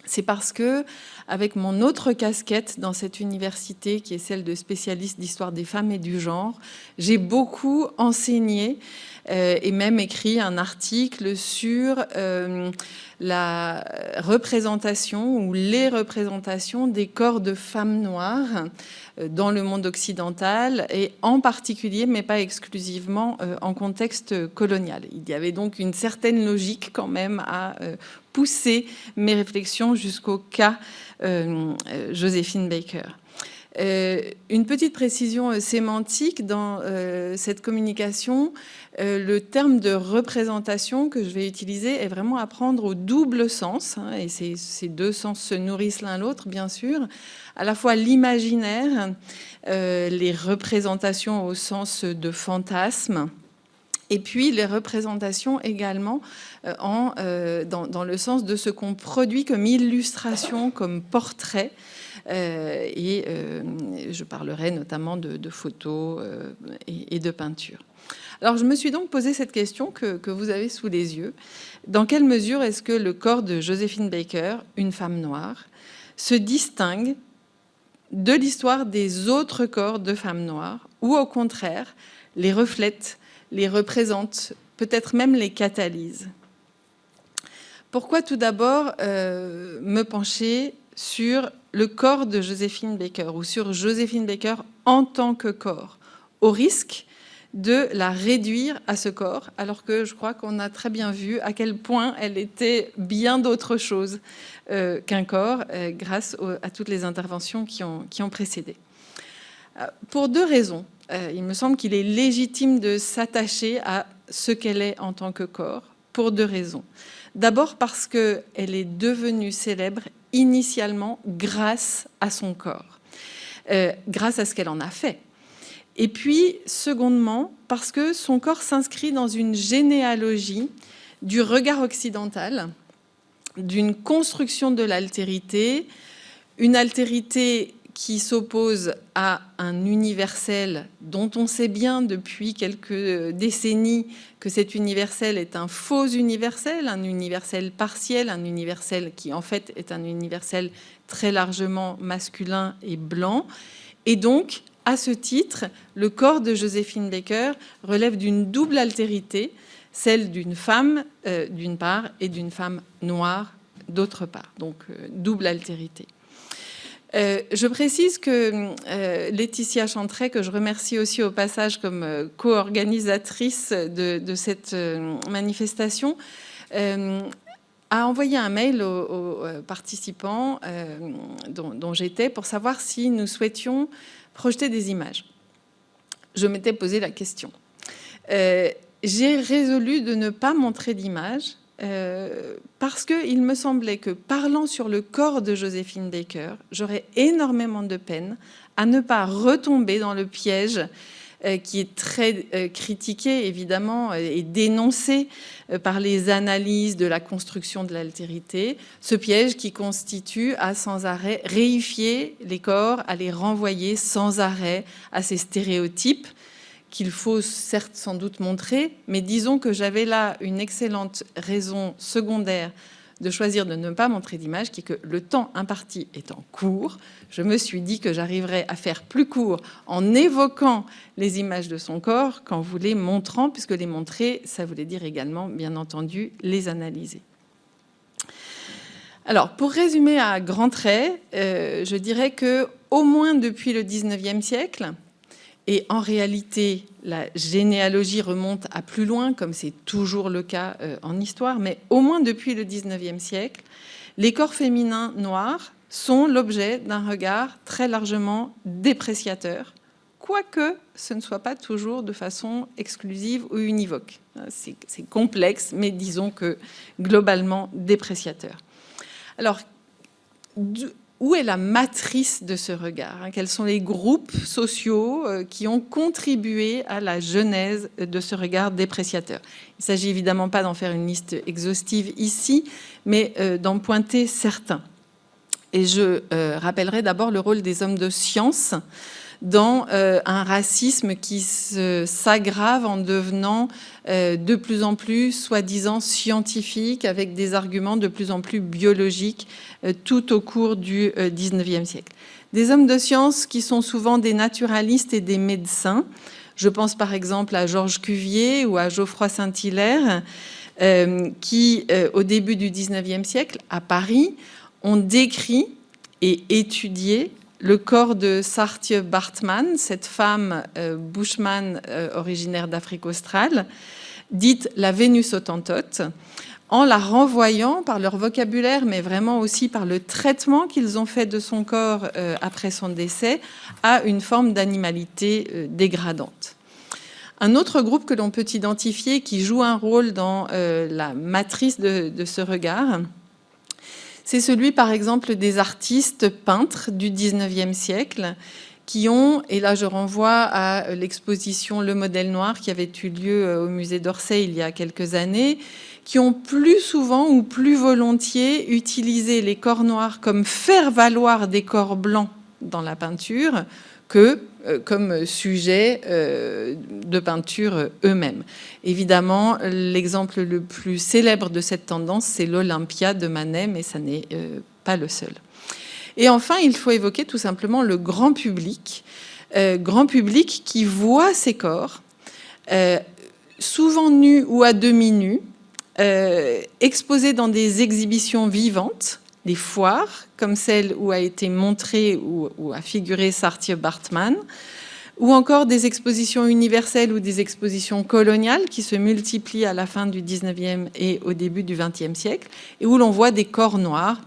c'est parce que, avec mon autre casquette dans cette université, qui est celle de spécialiste d'histoire des femmes et du genre, j'ai beaucoup enseigné et même écrit un article sur la représentation ou les représentations des corps de femmes noires dans le monde occidental et en particulier, mais pas exclusivement, en contexte colonial. Il y avait donc une certaine logique quand même à pousser mes réflexions jusqu'au cas Joséphine Baker. Une petite précision sémantique dans cette communication. Le terme de représentation que je vais utiliser est vraiment à prendre au double sens, et ces deux sens se nourrissent l'un l'autre, bien sûr. À la fois l'imaginaire, les représentations au sens de fantasme, et puis les représentations également dans le sens de ce qu'on produit comme illustration, comme portrait. Je parlerai notamment de photos et de peintures. Alors je me suis donc posé cette question que vous avez sous les yeux. Dans quelle mesure est-ce que le corps de Joséphine Baker, une femme noire, se distingue de l'histoire des autres corps de femmes noires, ou au contraire les reflète, les représente, peut-être même les catalyse? Pourquoi tout d'abord me pencher sur le corps de Joséphine Baker ou sur Joséphine Baker en tant que corps, au risque de la réduire à ce corps, alors que je crois qu'on a très bien vu à quel point elle était bien d'autre chose qu'un corps, grâce à toutes les interventions qui ont précédé. Pour deux raisons. Il me semble qu'il est légitime de s'attacher à ce qu'elle est en tant que corps, pour deux raisons. D'abord parce qu'elle est devenue célèbre initialement grâce à son corps, grâce à ce qu'elle en a fait. Et puis, secondement, parce que son corps s'inscrit dans une généalogie du regard occidental, d'une construction de l'altérité, une altérité qui s'oppose à un universel dont on sait bien depuis quelques décennies que cet universel est un faux universel, un universel partiel, un universel qui en fait est un universel très largement masculin et blanc. Et donc, à ce titre, le corps de Joséphine Baker relève d'une double altérité, celle d'une femme d'une part et d'une femme noire d'autre part. Donc, double altérité. Je précise que Laetitia Chantret, que je remercie aussi au passage comme co-organisatrice de cette manifestation, a envoyé un mail aux participants dont j'étais pour savoir si nous souhaitions projeter des images. Je m'étais posé la question. J'ai résolu de ne pas montrer d'images parce qu'il me semblait que, parlant sur le corps de Joséphine Baker, j'aurais énormément de peine à ne pas retomber dans le piège qui est très critiqué, évidemment, et dénoncé par les analyses de la construction de l'altérité, ce piège qui constitue à sans arrêt réifier les corps, à les renvoyer sans arrêt à ces stéréotypes qu'il faut certes sans doute montrer, mais disons que j'avais là une excellente raison secondaire de choisir de ne pas montrer d'image, qui est que le temps imparti étant court, je me suis dit que j'arriverais à faire plus court en évoquant les images de son corps qu'en vous les montrant, puisque les montrer, ça voulait dire également, bien entendu, les analyser. Alors, pour résumer à grands traits, je dirais que au moins depuis le 19e siècle, et en réalité, la généalogie remonte à plus loin, comme c'est toujours le cas en histoire, mais au moins depuis le 19e siècle, les corps féminins noirs sont l'objet d'un regard très largement dépréciateur, quoique ce ne soit pas toujours de façon exclusive ou univoque. C'est complexe, mais disons que globalement dépréciateur. Alors, où est la matrice de ce regard, hein? Quels sont les groupes sociaux qui ont contribué à la genèse de ce regard dépréciateur? Il ne s'agit évidemment pas d'en faire une liste exhaustive ici, mais d'en pointer certains. Et je rappellerai d'abord le rôle des hommes de science dans un racisme qui s'aggrave en devenant de plus en plus soi-disant scientifique, avec des arguments de plus en plus biologiques tout au cours du XIXe siècle. Des hommes de science qui sont souvent des naturalistes et des médecins. Je pense par exemple à Georges Cuvier ou à Geoffroy Saint-Hilaire, qui, au début du XIXe siècle, à Paris, ont décrit et étudié le corps de Saartjie Baartman, cette femme bushman originaire d'Afrique australe, dite la Vénus hottentote, en la renvoyant par leur vocabulaire, mais vraiment aussi par le traitement qu'ils ont fait de son corps après son décès, à une forme d'animalité dégradante. Un autre groupe que l'on peut identifier qui joue un rôle dans la matrice de ce regard, c'est celui, par exemple, des artistes peintres du XIXe siècle qui ont, et là je renvoie à l'exposition Le Modèle Noir qui avait eu lieu au musée d'Orsay il y a quelques années, qui ont plus souvent ou plus volontiers utilisé les corps noirs comme faire valoir des corps blancs dans la peinture que comme sujet de peinture eux-mêmes. Évidemment, l'exemple le plus célèbre de cette tendance, c'est l'Olympia de Manet, mais ça n'est pas le seul. Et enfin, il faut évoquer tout simplement le grand public qui voit ces corps, souvent nus ou à demi nus, exposés dans des exhibitions vivantes, des foires, comme celle où a été montré ou a figuré Saartjie Baartman, ou encore des expositions universelles ou des expositions coloniales qui se multiplient à la fin du XIXe et au début du XXe siècle, et où l'on voit des corps noirs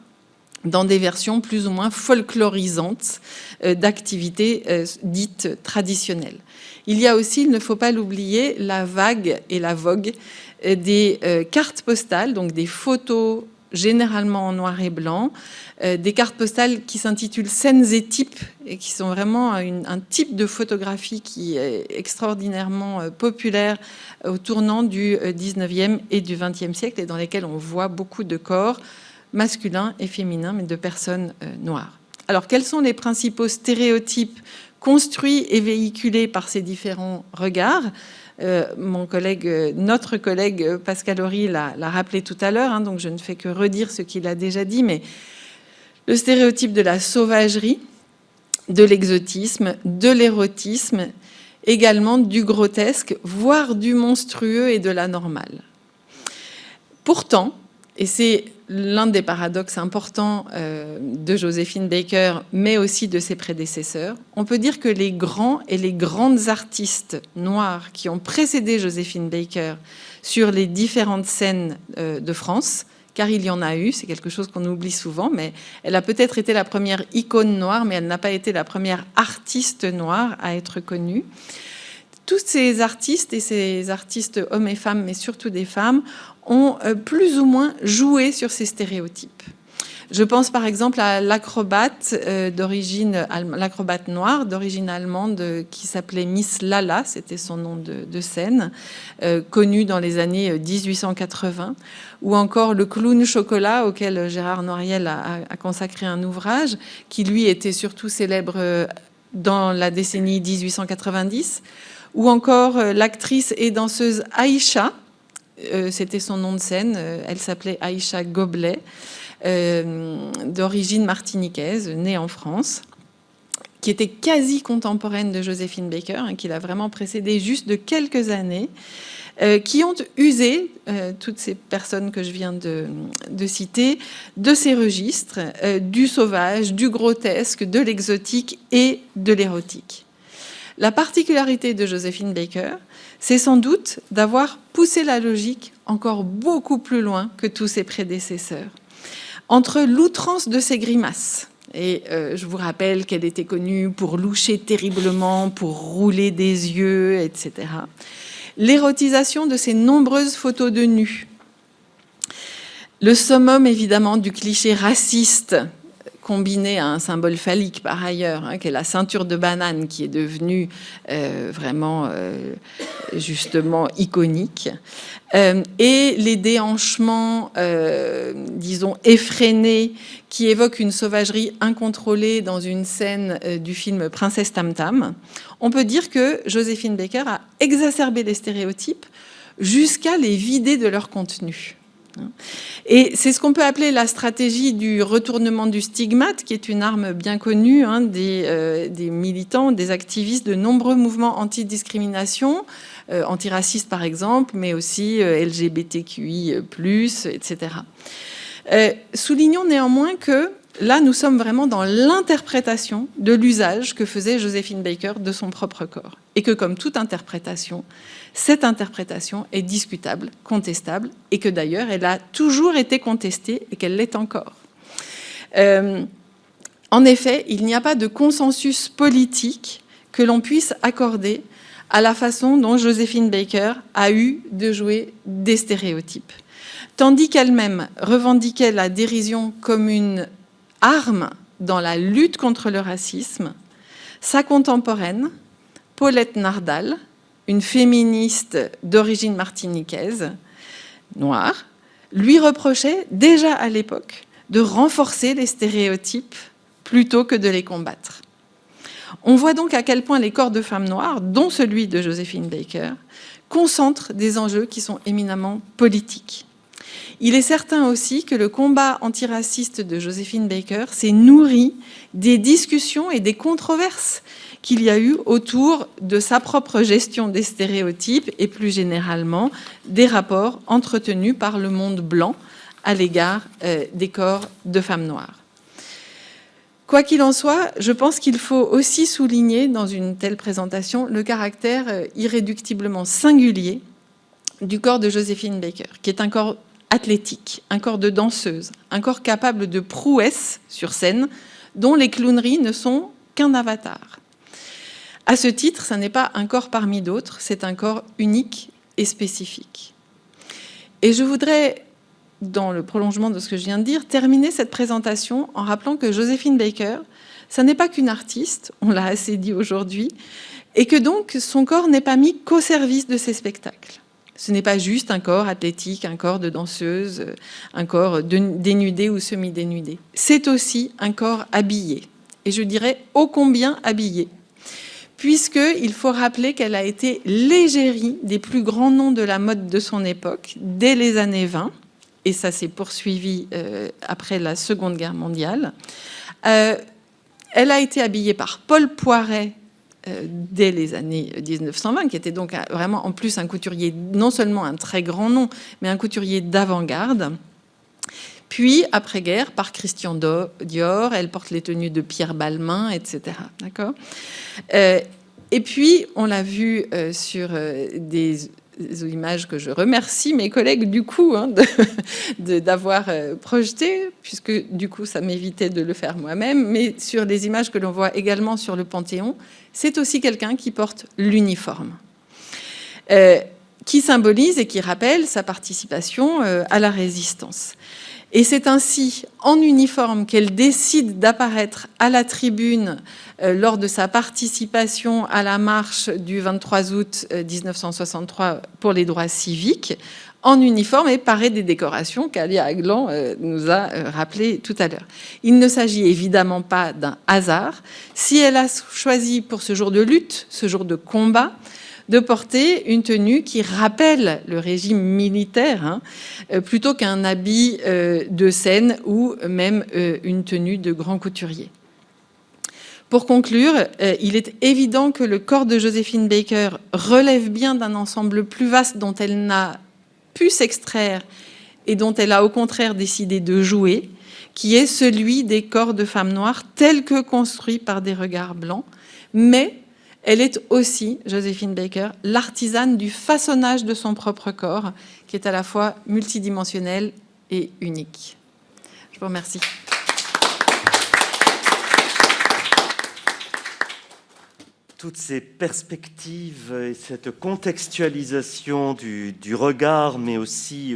dans des versions plus ou moins folklorisantes d'activités dites traditionnelles. Il y a aussi, il ne faut pas l'oublier, la vague et la vogue des cartes postales, donc des photos généralement en noir et blanc, des cartes postales qui s'intitulent scènes et types et qui sont vraiment un type de photographie qui est extraordinairement populaire au tournant du 19e et du 20e siècle et dans lesquelles on voit beaucoup de corps masculins et féminins, mais de personnes noires. Alors, quels sont les principaux stéréotypes construits et véhiculés par ces différents regards ? Notre collègue Pascal Horry l'a rappelé tout à l'heure, hein, donc je ne fais que redire ce qu'il a déjà dit, mais le stéréotype de la sauvagerie, de l'exotisme, de l'érotisme, également du grotesque, voire du monstrueux et de l'anormal. Pourtant, et c'est l'un des paradoxes importants de Joséphine Baker, mais aussi de ses prédécesseurs, on peut dire que les grands et les grandes artistes noirs qui ont précédé Joséphine Baker sur les différentes scènes de France, car il y en a eu, c'est quelque chose qu'on oublie souvent, mais elle a peut-être été la première icône noire, mais elle n'a pas été la première artiste noire à être connue. Tous ces artistes, et ces artistes hommes et femmes, mais surtout des femmes, ont plus ou moins joué sur ces stéréotypes. Je pense par exemple à l'acrobate l'acrobate noire d'origine allemande qui s'appelait Miss Lala, c'était son nom de scène, connu dans les années 1880, ou encore le clown chocolat auquel Gérard Noiriel a consacré un ouvrage, qui lui était surtout célèbre dans la décennie 1890, ou encore l'actrice et danseuse Aïcha, c'était son nom de scène, elle s'appelait Aïcha Goblet, d'origine martiniquaise, née en France, qui était quasi contemporaine de Joséphine Baker, hein, qui l'a vraiment précédée juste de quelques années, qui ont usé, toutes ces personnes que je viens de citer, de ces registres, du sauvage, du grotesque, de l'exotique et de l'érotique. La particularité de Joséphine Baker, c'est sans doute d'avoir poussé la logique encore beaucoup plus loin que tous ses prédécesseurs. Entre l'outrance de ses grimaces, et je vous rappelle qu'elle était connue pour loucher terriblement, pour rouler des yeux, etc. L'érotisation de ses nombreuses photos de nus. Le summum, évidemment, du cliché raciste combiné à un symbole phallique par ailleurs, hein, qui est la ceinture de banane, qui est devenue vraiment justement iconique, et les déhanchements, disons, effrénés, qui évoquent une sauvagerie incontrôlée dans une scène du film Princesse Tam Tam. On peut dire que Joséphine Baker a exacerbé les stéréotypes jusqu'à les vider de leur contenu. Et c'est ce qu'on peut appeler la stratégie du retournement du stigmate, qui est une arme bien connue, hein, des militants, des activistes de nombreux mouvements anti-discrimination, antiracistes par exemple, mais aussi LGBTQI+, etc. Soulignons néanmoins que là, nous sommes vraiment dans l'interprétation de l'usage que faisait Joséphine Baker de son propre corps. Et que comme toute interprétation, cette interprétation est discutable, contestable, et que d'ailleurs, elle a toujours été contestée et qu'elle l'est encore. En effet, il n'y a pas de consensus politique que l'on puisse accorder à la façon dont Joséphine Baker a eu de jouer des stéréotypes. Tandis qu'elle-même revendiquait la dérision comme une arme dans la lutte contre le racisme, sa contemporaine, Paulette Nardal, une féministe d'origine martiniquaise, noire, lui reprochait déjà à l'époque de renforcer les stéréotypes plutôt que de les combattre. On voit donc à quel point les corps de femmes noires, dont celui de Joséphine Baker, concentrent des enjeux qui sont éminemment politiques. Il est certain aussi que le combat antiraciste de Joséphine Baker s'est nourri des discussions et des controverses qu'il y a eu autour de sa propre gestion des stéréotypes et plus généralement des rapports entretenus par le monde blanc à l'égard des corps de femmes noires. Quoi qu'il en soit, je pense qu'il faut aussi souligner dans une telle présentation le caractère irréductiblement singulier du corps de Joséphine Baker, qui est un corps athlétique, un corps de danseuse, un corps capable de prouesses sur scène, dont les clowneries ne sont qu'un avatar. À ce titre, ce n'est pas un corps parmi d'autres, c'est un corps unique et spécifique. Et je voudrais, dans le prolongement de ce que je viens de dire, terminer cette présentation en rappelant que Joséphine Baker, ça n'est pas qu'une artiste, on l'a assez dit aujourd'hui, et que donc son corps n'est pas mis qu'au service de ses spectacles. Ce n'est pas juste un corps athlétique, un corps de danseuse, un corps dénudé ou semi-dénudé. C'est aussi un corps habillé, et je dirais ô combien habillé, puisqu'il faut rappeler qu'elle a été l'égérie des plus grands noms de la mode de son époque, dès les années 20, et ça s'est poursuivi après la Seconde Guerre mondiale. Elle a été habillée par Paul Poiret dès les années 1920, qui était donc vraiment en plus un couturier, non seulement un très grand nom, mais un couturier d'avant-garde. Puis, après-guerre, par Christian Dior, elle porte les tenues de Pierre Balmain, etc. D'accord ? Et puis, on l'a vu sur des images que je remercie mes collègues du coup d'avoir projeté, puisque du coup ça m'évitait de le faire moi-même, mais sur les images que l'on voit également sur le Panthéon, c'est aussi quelqu'un qui porte l'uniforme, qui symbolise et qui rappelle sa participation à la résistance. Et c'est ainsi en uniforme qu'elle décide d'apparaître à la tribune lors de sa participation à la marche du 23 août 1963 pour les droits civiques, en uniforme et parée des décorations qu'Alia Aglan nous a rappelées tout à l'heure. Il ne s'agit évidemment pas d'un hasard si elle a choisi pour ce jour de lutte, ce jour de combat, de porter une tenue qui rappelle le régime militaire, plutôt qu'un habit de scène ou même une tenue de grand couturier. Pour conclure, il est évident que le corps de Joséphine Baker relève bien d'un ensemble plus vaste dont elle n'a pu s'extraire et dont elle a au contraire décidé de jouer, qui est celui des corps de femmes noires tels que construits par des regards blancs, mais elle est aussi, Joséphine Baker, l'artisane du façonnage de son propre corps, qui est à la fois multidimensionnel et unique. Je vous remercie.
Toutes ces perspectives et cette contextualisation du regard, mais aussi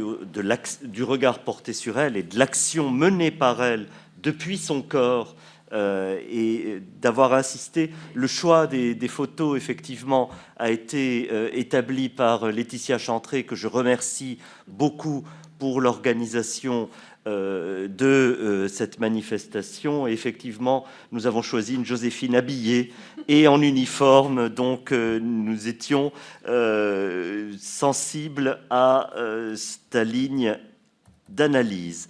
du regard porté sur elle et de l'action menée par elle depuis son corps, et d'avoir insisté. Le choix des photos, effectivement, a été établi par Laetitia Chantré, que je remercie beaucoup pour l'organisation de cette manifestation. Et effectivement, nous avons choisi une Joséphine habillée et en uniforme, donc nous étions sensibles à cette ligne d'analyse.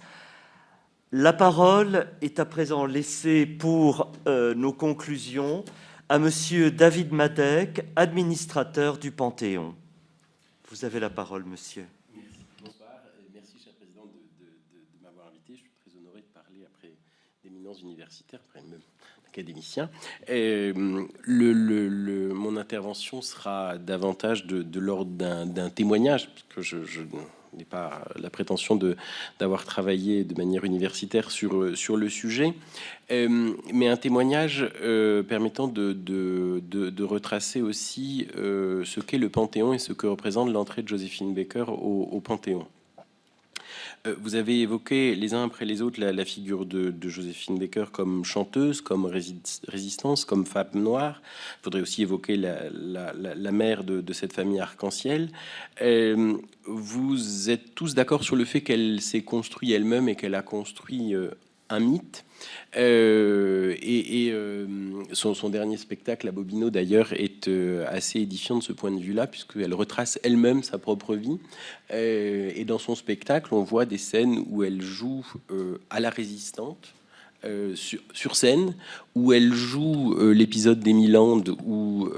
La parole est à présent laissée pour nos conclusions à Monsieur David Madec, administrateur du Panthéon. Vous avez la parole, monsieur.
Bonsoir, merci, cher président, de m'avoir invité. Je suis très honoré de parler après d'éminents universitaires, après même académiciens. Mon intervention sera davantage de l'ordre d'un témoignage, parce que je n'ai pas la prétention d'avoir travaillé de manière universitaire sur le sujet, mais un témoignage permettant de retracer aussi ce qu'est le Panthéon et ce que représente l'entrée de Joséphine Baker au Panthéon. Vous avez évoqué les uns après les autres la figure de Joséphine Baker comme chanteuse, comme résistance, comme femme noire. Il faudrait aussi évoquer la mère de cette famille arc-en-ciel. Vous êtes tous d'accord sur le fait qu'elle s'est construite elle-même et qu'elle a construit un mythe. Son dernier spectacle à Bobino, d'ailleurs, est assez édifiant de ce point de vue-là, puisqu'elle retrace elle-même sa propre vie. Et dans son spectacle, on voit des scènes où elle joue à la résistante, sur scène, où elle joue l'épisode d'Emiland où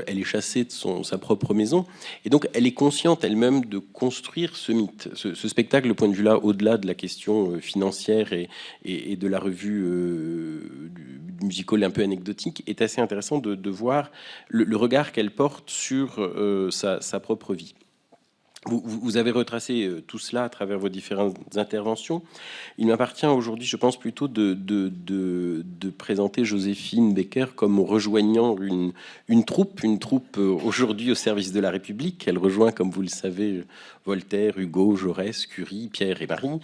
elle est chassée de sa propre maison, et donc elle est consciente elle-même de construire ce mythe. Ce spectacle, le point de vue-là, au-delà de la question financière et de la revue du musical un peu anecdotique, est assez intéressant de voir le regard qu'elle porte sur sa propre vie. Vous avez retracé tout cela à travers vos différentes interventions. Il m'appartient aujourd'hui, je pense, plutôt de présenter Joséphine Baker comme rejoignant une troupe aujourd'hui au service de la République. Elle rejoint, comme vous le savez, Voltaire, Hugo, Jaurès, Curie, Pierre et Marie,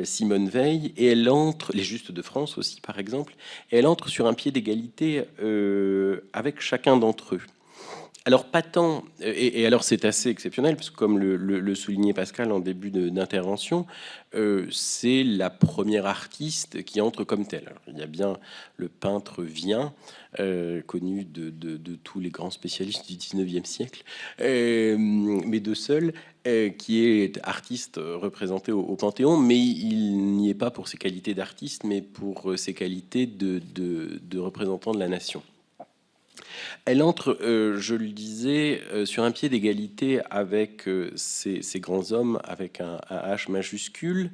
Simone Veil, et elle entre, les Justes de France aussi, par exemple, et elle entre sur un pied d'égalité avec chacun d'entre eux. Alors, pas tant, et alors c'est assez exceptionnel, parce que comme le soulignait Pascal en début d'intervention, c'est la première artiste qui entre comme telle. Alors, il y a bien le peintre Vien, connu de tous les grands spécialistes du 19e siècle, mais de seul, qui est artiste représenté au Panthéon, mais il n'y est pas pour ses qualités d'artiste, mais pour ses qualités de représentant de la nation. Elle entre, je le disais, sur un pied d'égalité avec ces grands hommes, avec un H majuscule,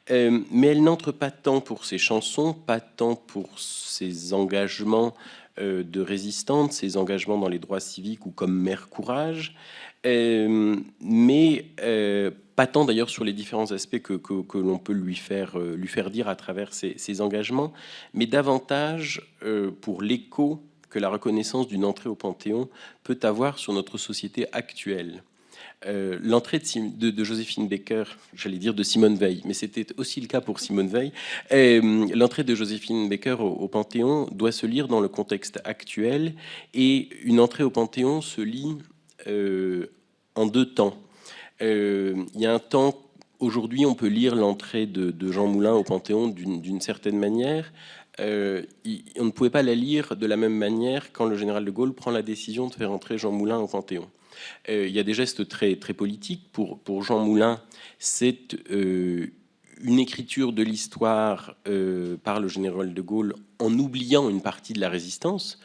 mais elle n'entre pas tant pour ses chansons, pas tant pour ses engagements de résistante, ses engagements dans les droits civiques ou comme Mère Courage, mais pas tant d'ailleurs sur les différents aspects que l'on peut lui faire dire à travers ses engagements, mais davantage pour l'écho que la reconnaissance d'une entrée au Panthéon peut avoir sur notre société actuelle. L'entrée de Joséphine Baker, j'allais dire de Simone Veil, mais c'était aussi le cas pour Simone Veil. L'entrée de Joséphine Baker au Panthéon doit se lire dans le contexte actuel, et une entrée au Panthéon se lit en deux temps. Il y a un temps, aujourd'hui on peut lire l'entrée de Jean Moulin au Panthéon d'une certaine manière. On ne pouvait pas la lire de la même manière quand le général de Gaulle prend la décision de faire entrer Jean Moulin au Panthéon. Il y a des gestes très, très politiques. Pour Jean Moulin, c'est une écriture de l'histoire par le général de Gaulle en oubliant une partie de la résistance.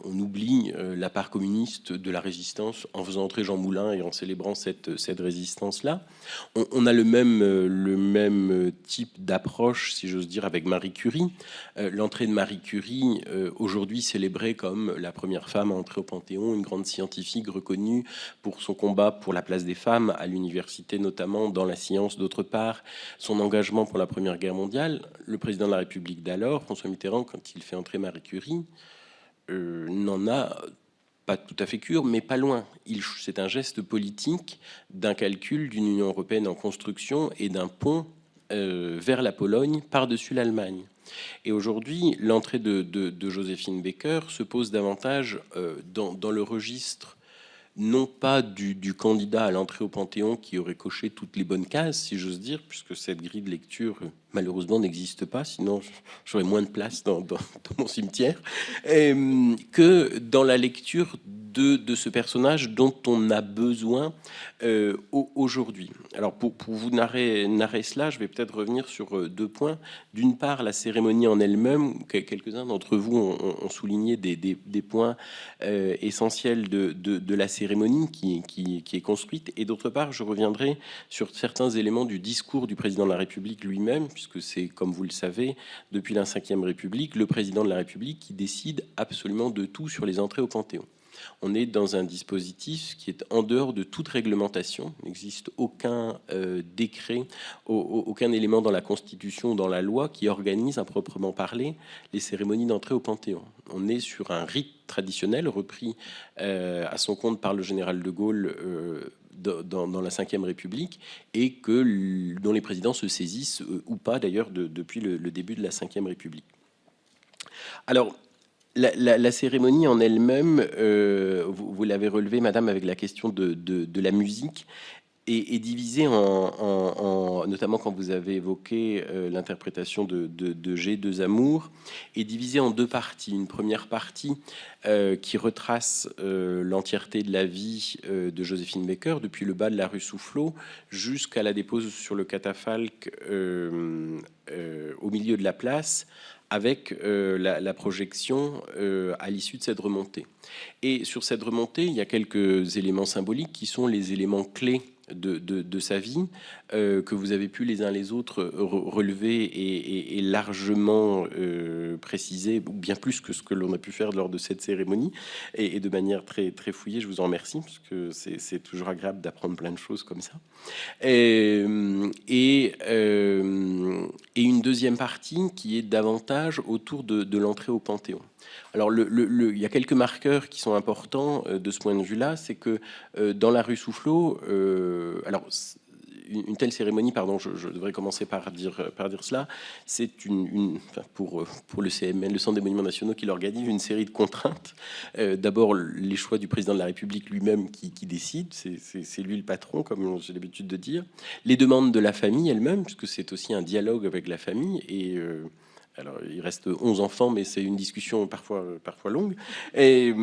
On oublie la part communiste de la résistance en faisant entrer Jean Moulin et en célébrant cette résistance-là. On a le même type d'approche, si j'ose dire, avec Marie Curie. L'entrée de Marie Curie, aujourd'hui célébrée comme la première femme à entrer au Panthéon, une grande scientifique reconnue pour son combat pour la place des femmes à l'université, notamment dans la science d'autre part, son engagement pour la Première Guerre mondiale. Le président de la République d'alors, François Mitterrand, quand il fait entrer Marie Curie, n'en a pas tout à fait cure, mais pas loin. C'est un geste politique d'un calcul d'une Union européenne en construction et d'un pont vers la Pologne par-dessus l'Allemagne. Et aujourd'hui, l'entrée de Joséphine Baker se pose davantage dans le registre non pas du candidat à l'entrée au Panthéon qui aurait coché toutes les bonnes cases, si j'ose dire, puisque cette grille de lecture, malheureusement, n'existe pas, sinon j'aurais moins de place dans mon cimetière, que dans la lecture de ce personnage dont on a besoin aujourd'hui. Alors, pour vous narrer cela, je vais peut-être revenir sur 2 points. D'une part, la cérémonie en elle-même. Quelques-uns d'entre vous ont souligné des points essentiels de la cérémonie qui est construite. Et d'autre part, je reviendrai sur certains éléments du discours du président de la République lui-même, puisque c'est, comme vous le savez, depuis la Ve République, le président de la République qui décide absolument de tout sur les entrées au Panthéon. On est dans un dispositif qui est en dehors de toute réglementation. Il n'existe aucun décret, aucun élément dans la Constitution ou dans la loi qui organise à proprement parler les cérémonies d'entrée au Panthéon. On est sur un rite traditionnel repris à son compte par le général de Gaulle dans la Ve République et dont les présidents se saisissent ou pas d'ailleurs depuis le début de la Ve République. Alors, la cérémonie en elle-même, vous l'avez relevé, madame, avec la question de la musique, est divisée notamment quand vous avez évoqué l'interprétation de J'ai 2 amours, est divisée en 2 parties. Une première partie qui retrace l'entièreté de la vie de Joséphine Baker, depuis le bas de la rue Soufflot jusqu'à la dépose sur le catafalque au milieu de la place, avec la projection à l'issue de cette remontée. Et sur cette remontée, il y a quelques éléments symboliques qui sont les éléments clés de sa vie, que vous avez pu les uns les autres relever et largement préciser, bien plus que ce que l'on a pu faire lors de cette cérémonie, et de manière très, très fouillée. Je vous en remercie, parce que c'est toujours agréable d'apprendre plein de choses comme ça. Et une deuxième partie qui est davantage autour de l'entrée au Panthéon. Alors, il y a quelques marqueurs qui sont importants de ce point de vue-là. C'est que dans la rue Soufflot, alors une telle cérémonie, pardon, je devrais commencer par dire cela, c'est pour le CMN, le Centre des Monuments Nationaux, qui l'organise, une série de contraintes. D'abord, les choix du président de la République lui-même qui décide, c'est lui le patron, comme j'ai l'habitude de dire. Les demandes de la famille elle-même, puisque c'est aussi un dialogue avec la famille, et alors, il reste 11 enfants, mais c'est une discussion parfois longue. Et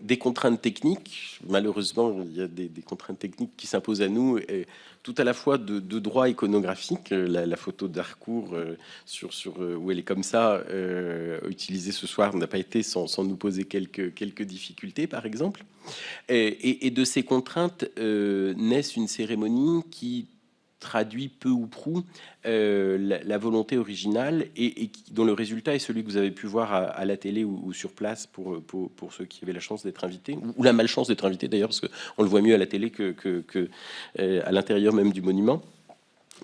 des contraintes techniques. Malheureusement, il y a des contraintes techniques qui s'imposent à nous, et tout à la fois de droit iconographique. La photo d'Harcourt où elle est comme ça, utilisée ce soir, n'a pas été sans nous poser quelques difficultés, par exemple. Et de ces contraintes naissent une cérémonie qui traduit peu ou prou la volonté originale et dont le résultat est celui que vous avez pu voir à la télé ou sur place pour ceux qui avaient la chance d'être invités, ou la malchance d'être invités d'ailleurs, parce qu'on le voit mieux à la télé que à l'intérieur même du monument.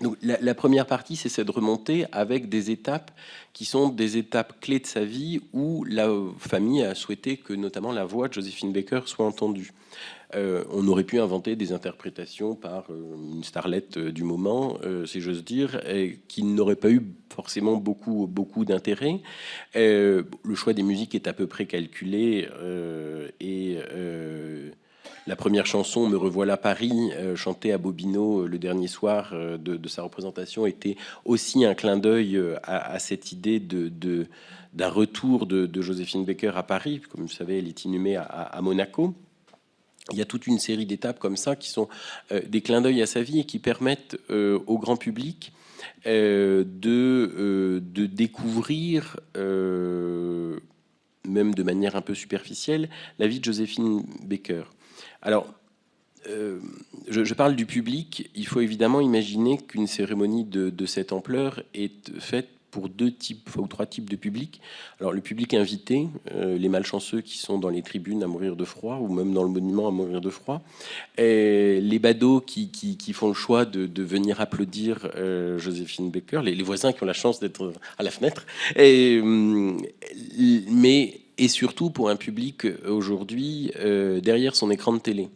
Donc, la première partie, c'est cette remontée avec des étapes qui sont des étapes clés de sa vie où la famille a souhaité que notamment la voix de Joséphine Baker soit entendue. On aurait pu inventer des interprétations par une starlette du moment, si j'ose dire, qui n'aurait pas eu forcément beaucoup d'intérêt. Le choix des musiques est à peu près calculé la première chanson, Me revoilà Paris, chantée à Bobino le dernier soir de sa représentation, était aussi un clin d'œil à cette idée d'un retour de Joséphine Baker à Paris. Comme vous savez, elle est inhumée à Monaco. Il y a toute une série d'étapes comme ça qui sont des clins d'œil à sa vie et qui permettent au grand public de découvrir, même de manière un peu superficielle, la vie de Joséphine Baker. Alors, je parle du public. Il faut évidemment imaginer qu'une cérémonie de cette ampleur est faite pour 2 types ou 3 types de public. Alors, le public invité, les malchanceux qui sont dans les tribunes à mourir de froid, ou même dans le monument à mourir de froid, et les badauds qui font le choix de venir applaudir Joséphine Baker, les voisins qui ont la chance d'être à la fenêtre, et surtout pour un public aujourd'hui derrière son écran de télé.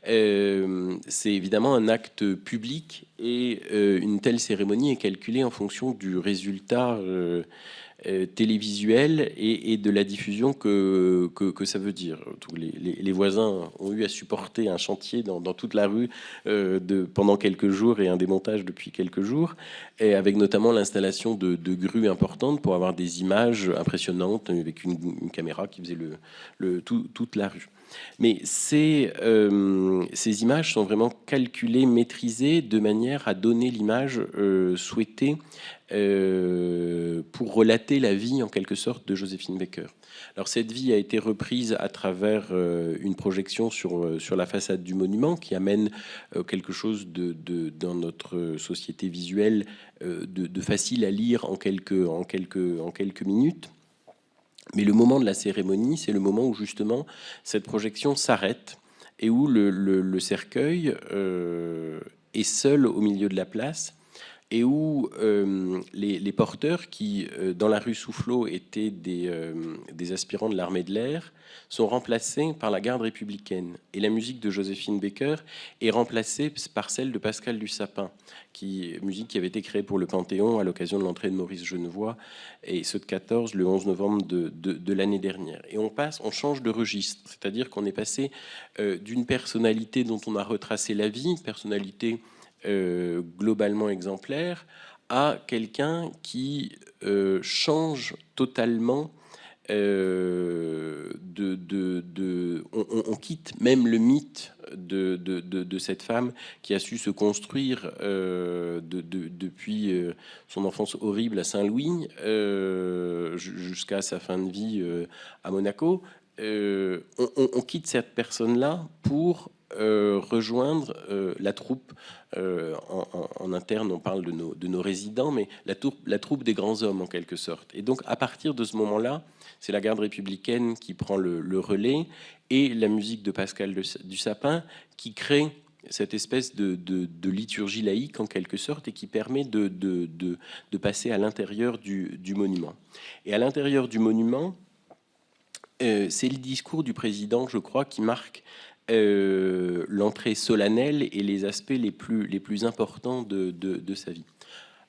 C'est évidemment un acte public et une telle cérémonie est calculée en fonction du résultat télévisuel et de la diffusion que ça veut dire. Tous les voisins ont eu à supporter un chantier dans toute la rue pendant quelques jours et un démontage depuis quelques jours, et avec notamment l'installation de grues importantes pour avoir des images impressionnantes avec une caméra qui faisait toute la rue. Mais ces images sont vraiment calculées, maîtrisées, de manière à donner l'image souhaitée pour relater la vie, en quelque sorte, de Joséphine Baker. Alors, cette vie a été reprise à travers une projection sur la façade du monument, qui amène quelque chose dans notre société visuelle de facile à lire en quelques minutes. Mais le moment de la cérémonie, c'est le moment où justement cette projection s'arrête et où le cercueil est seul au milieu de la place, et où les porteurs qui, dans la rue Soufflot, étaient des aspirants de l'armée de l'air, sont remplacés par la garde républicaine. Et la musique de Joséphine Baker est remplacée par celle de Pascal Dussapin, musique qui avait été créée pour le Panthéon à l'occasion de l'entrée de Maurice Genevoix, et ceux de 14 le 11 novembre de l'année dernière. Et on change de registre, c'est-à-dire qu'on est passé d'une personnalité dont on a retracé la vie, personnalité globalement exemplaire, à quelqu'un qui change totalement. On quitte même le mythe de cette femme qui a su se construire depuis son enfance horrible à Saint-Louis jusqu'à sa fin de vie à Monaco. On quitte cette personne-là pour rejoindre la troupe. En interne, on parle de nos résidents, mais la troupe des grands hommes, en quelque sorte. Et donc, à partir de ce moment-là, c'est la garde républicaine qui prend le relais, et la musique de Pascal Dussapin qui crée cette espèce de liturgie laïque, en quelque sorte, et qui permet de passer à l'intérieur du monument. Et à l'intérieur du monument, c'est le discours du président, je crois, qui marque l'entrée solennelle et les aspects les plus importants de sa vie.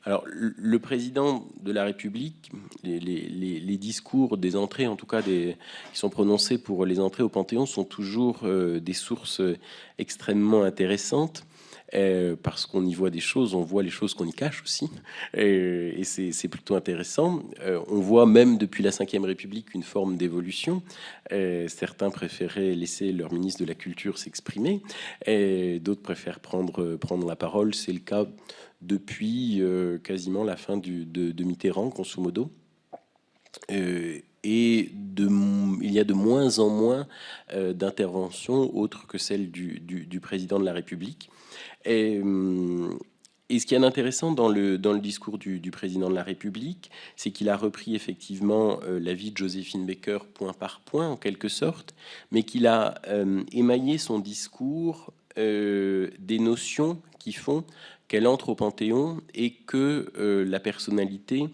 Alors, le président de la République, les discours des entrées, en tout cas qui sont prononcés pour les entrées au Panthéon, sont toujours des sources extrêmement intéressantes. Parce qu'on y voit des choses, on voit les choses qu'on y cache aussi, et c'est plutôt intéressant. On voit même depuis la Ve République une forme d'évolution. Certains préféraient laisser leur ministre de la Culture s'exprimer, et d'autres préfèrent prendre la parole. C'est le cas depuis quasiment la fin de Mitterrand, grosso modo. Et il y a de moins en moins d'interventions autres que celle du président de la République. Et ce qui est intéressant dans le discours du président de la République, c'est qu'il a repris effectivement la vie de Joséphine Baker point par point, en quelque sorte, mais qu'il a émaillé son discours des notions qui font qu'elle entre au Panthéon et que la personnalité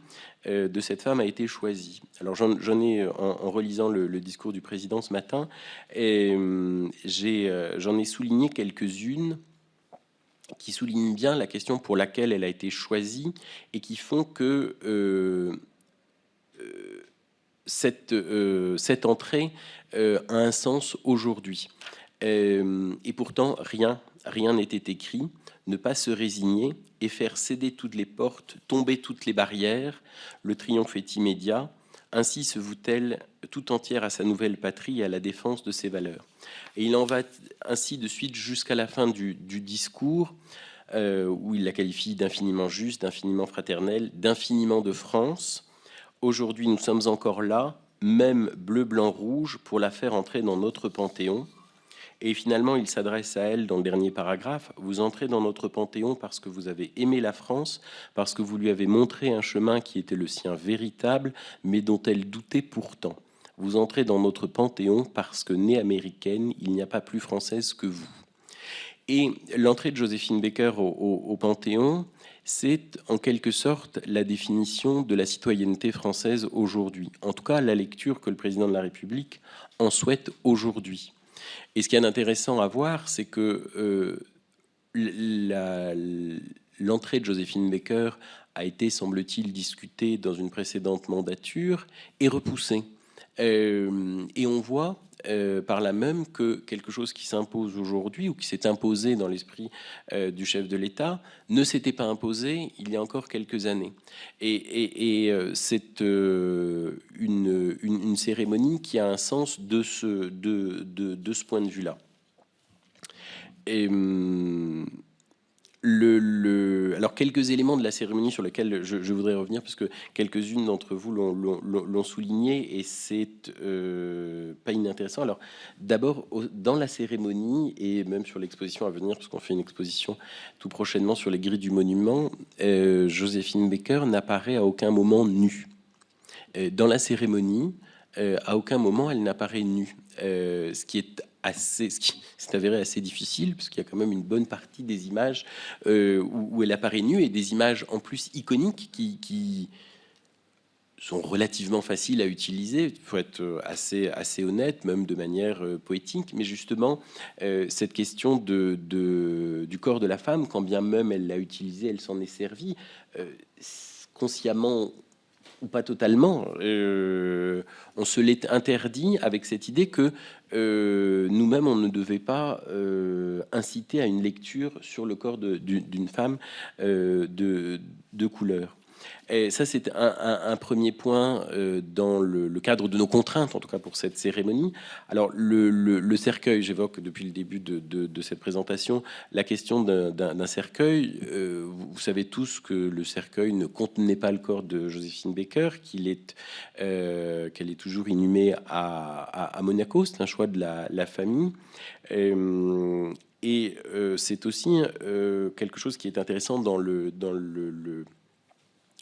de cette femme a été choisie. Alors j'en ai, en relisant le discours du président ce matin, j'en ai souligné quelques-unes qui soulignent bien la question pour laquelle elle a été choisie et qui font que cette entrée a un sens aujourd'hui. Et pourtant, rien n'était écrit. Ne pas se résigner et faire céder toutes les portes, tomber toutes les barrières. Le triomphe est immédiat. Ainsi se voue-t-elle tout entière à sa nouvelle patrie et à la défense de ses valeurs. Et il en va ainsi de suite jusqu'à la fin du discours, où il la qualifie d'infiniment juste, d'infiniment fraternelle, d'infiniment de France. Aujourd'hui, nous sommes encore là, même bleu, blanc, rouge, pour la faire entrer dans notre Panthéon. Et finalement, il s'adresse à elle dans le dernier paragraphe. Vous entrez dans notre Panthéon parce que vous avez aimé la France, parce que vous lui avez montré un chemin qui était le sien véritable, mais dont elle doutait pourtant. Vous entrez dans notre Panthéon parce que, née américaine, il n'y a pas plus française que vous. Et l'entrée de Joséphine Baker au Panthéon, c'est en quelque sorte la définition de la citoyenneté française aujourd'hui. En tout cas, la lecture que le président de la République en souhaite aujourd'hui. Et ce qui est intéressant à voir, c'est que l'entrée de Joséphine Baker a été, semble-t-il, discuté dans une précédente mandature et repoussé. Et on voit par là même que quelque chose qui s'impose aujourd'hui ou qui s'est imposé dans l'esprit du chef de l'État ne s'était pas imposé il y a encore quelques années. Et c'est une cérémonie qui a un sens de ce point de vue-là. Et alors, quelques éléments de la cérémonie sur lesquels je voudrais revenir, parce que quelques-unes d'entre vous l'ont souligné, et c'est pas inintéressant. Alors, d'abord, dans la cérémonie, et même sur l'exposition à venir, parce qu'on fait une exposition tout prochainement sur les grilles du monument, Joséphine Baker n'apparaît à aucun moment nue. Dans la cérémonie, à aucun moment elle n'apparaît nue, ce qui s'est avéré assez difficile, parce qu'il y a quand même une bonne partie des images où elle apparaît nue, et des images en plus iconiques qui sont relativement faciles à utiliser. Il faut être assez honnête, même de manière poétique. Mais justement, cette question du corps de la femme, quand bien même elle l'a utilisé, elle s'en est servie, consciemment ou pas totalement, on se l'est interdit avec cette idée que nous-mêmes, on ne devait pas inciter à une lecture sur le corps d'une femme de couleur. Et ça, c'est un premier point dans le cadre de nos contraintes, en tout cas pour cette cérémonie. Alors, le cercueil, j'évoque depuis le début de cette présentation la question d'un cercueil. Vous savez tous que le cercueil ne contenait pas le corps de Joséphine Baker, qu'elle est toujours inhumée à Monaco. C'est un choix de la famille. Et c'est aussi quelque chose qui est intéressant dans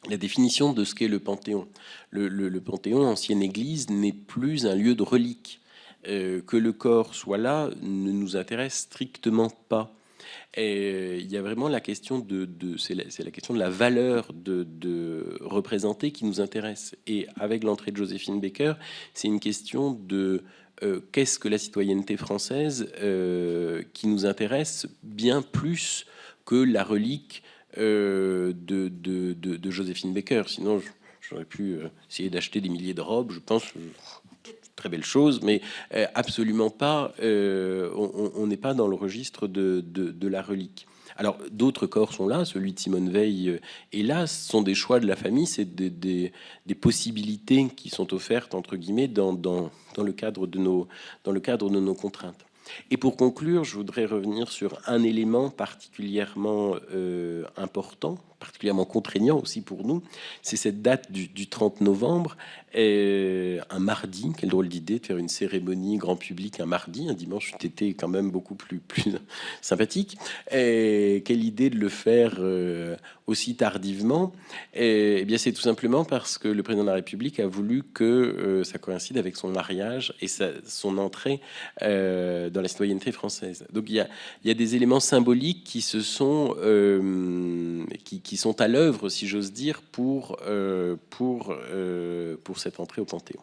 la définition de ce qu'est le Panthéon. Le Panthéon, ancienne église, n'est plus un lieu de relique. Que le corps soit là ne nous intéresse strictement pas. Et il y a vraiment la question c'est la question de la valeur de représenter qui nous intéresse. Et avec l'entrée de Joséphine Baker, c'est une question de qu'est-ce que la citoyenneté française qui nous intéresse bien plus que la relique de Joséphine Baker. Sinon, j'aurais pu essayer d'acheter des milliers de robes, je pense, très belle chose, mais absolument pas, on n'est pas dans le registre de la relique. Alors, d'autres corps sont là, celui de Simone Veil est là, ce sont des choix de la famille, c'est des possibilités qui sont offertes, entre guillemets, dans le cadre de nos contraintes. Et pour conclure, je voudrais revenir sur un élément particulièrement important, particulièrement contraignant aussi pour nous, c'est cette date du 30 novembre, un mardi. Quelle drôle d'idée de faire une cérémonie grand public un mardi, un dimanche était quand même beaucoup plus sympathique. Et quelle idée de le faire aussi tardivement. Eh bien, c'est tout simplement parce que le président de la République a voulu que ça coïncide avec son mariage et son entrée dans la citoyenneté française. Donc il y a des éléments symboliques qui sont à l'œuvre, si j'ose dire, pour cette entrée au Panthéon.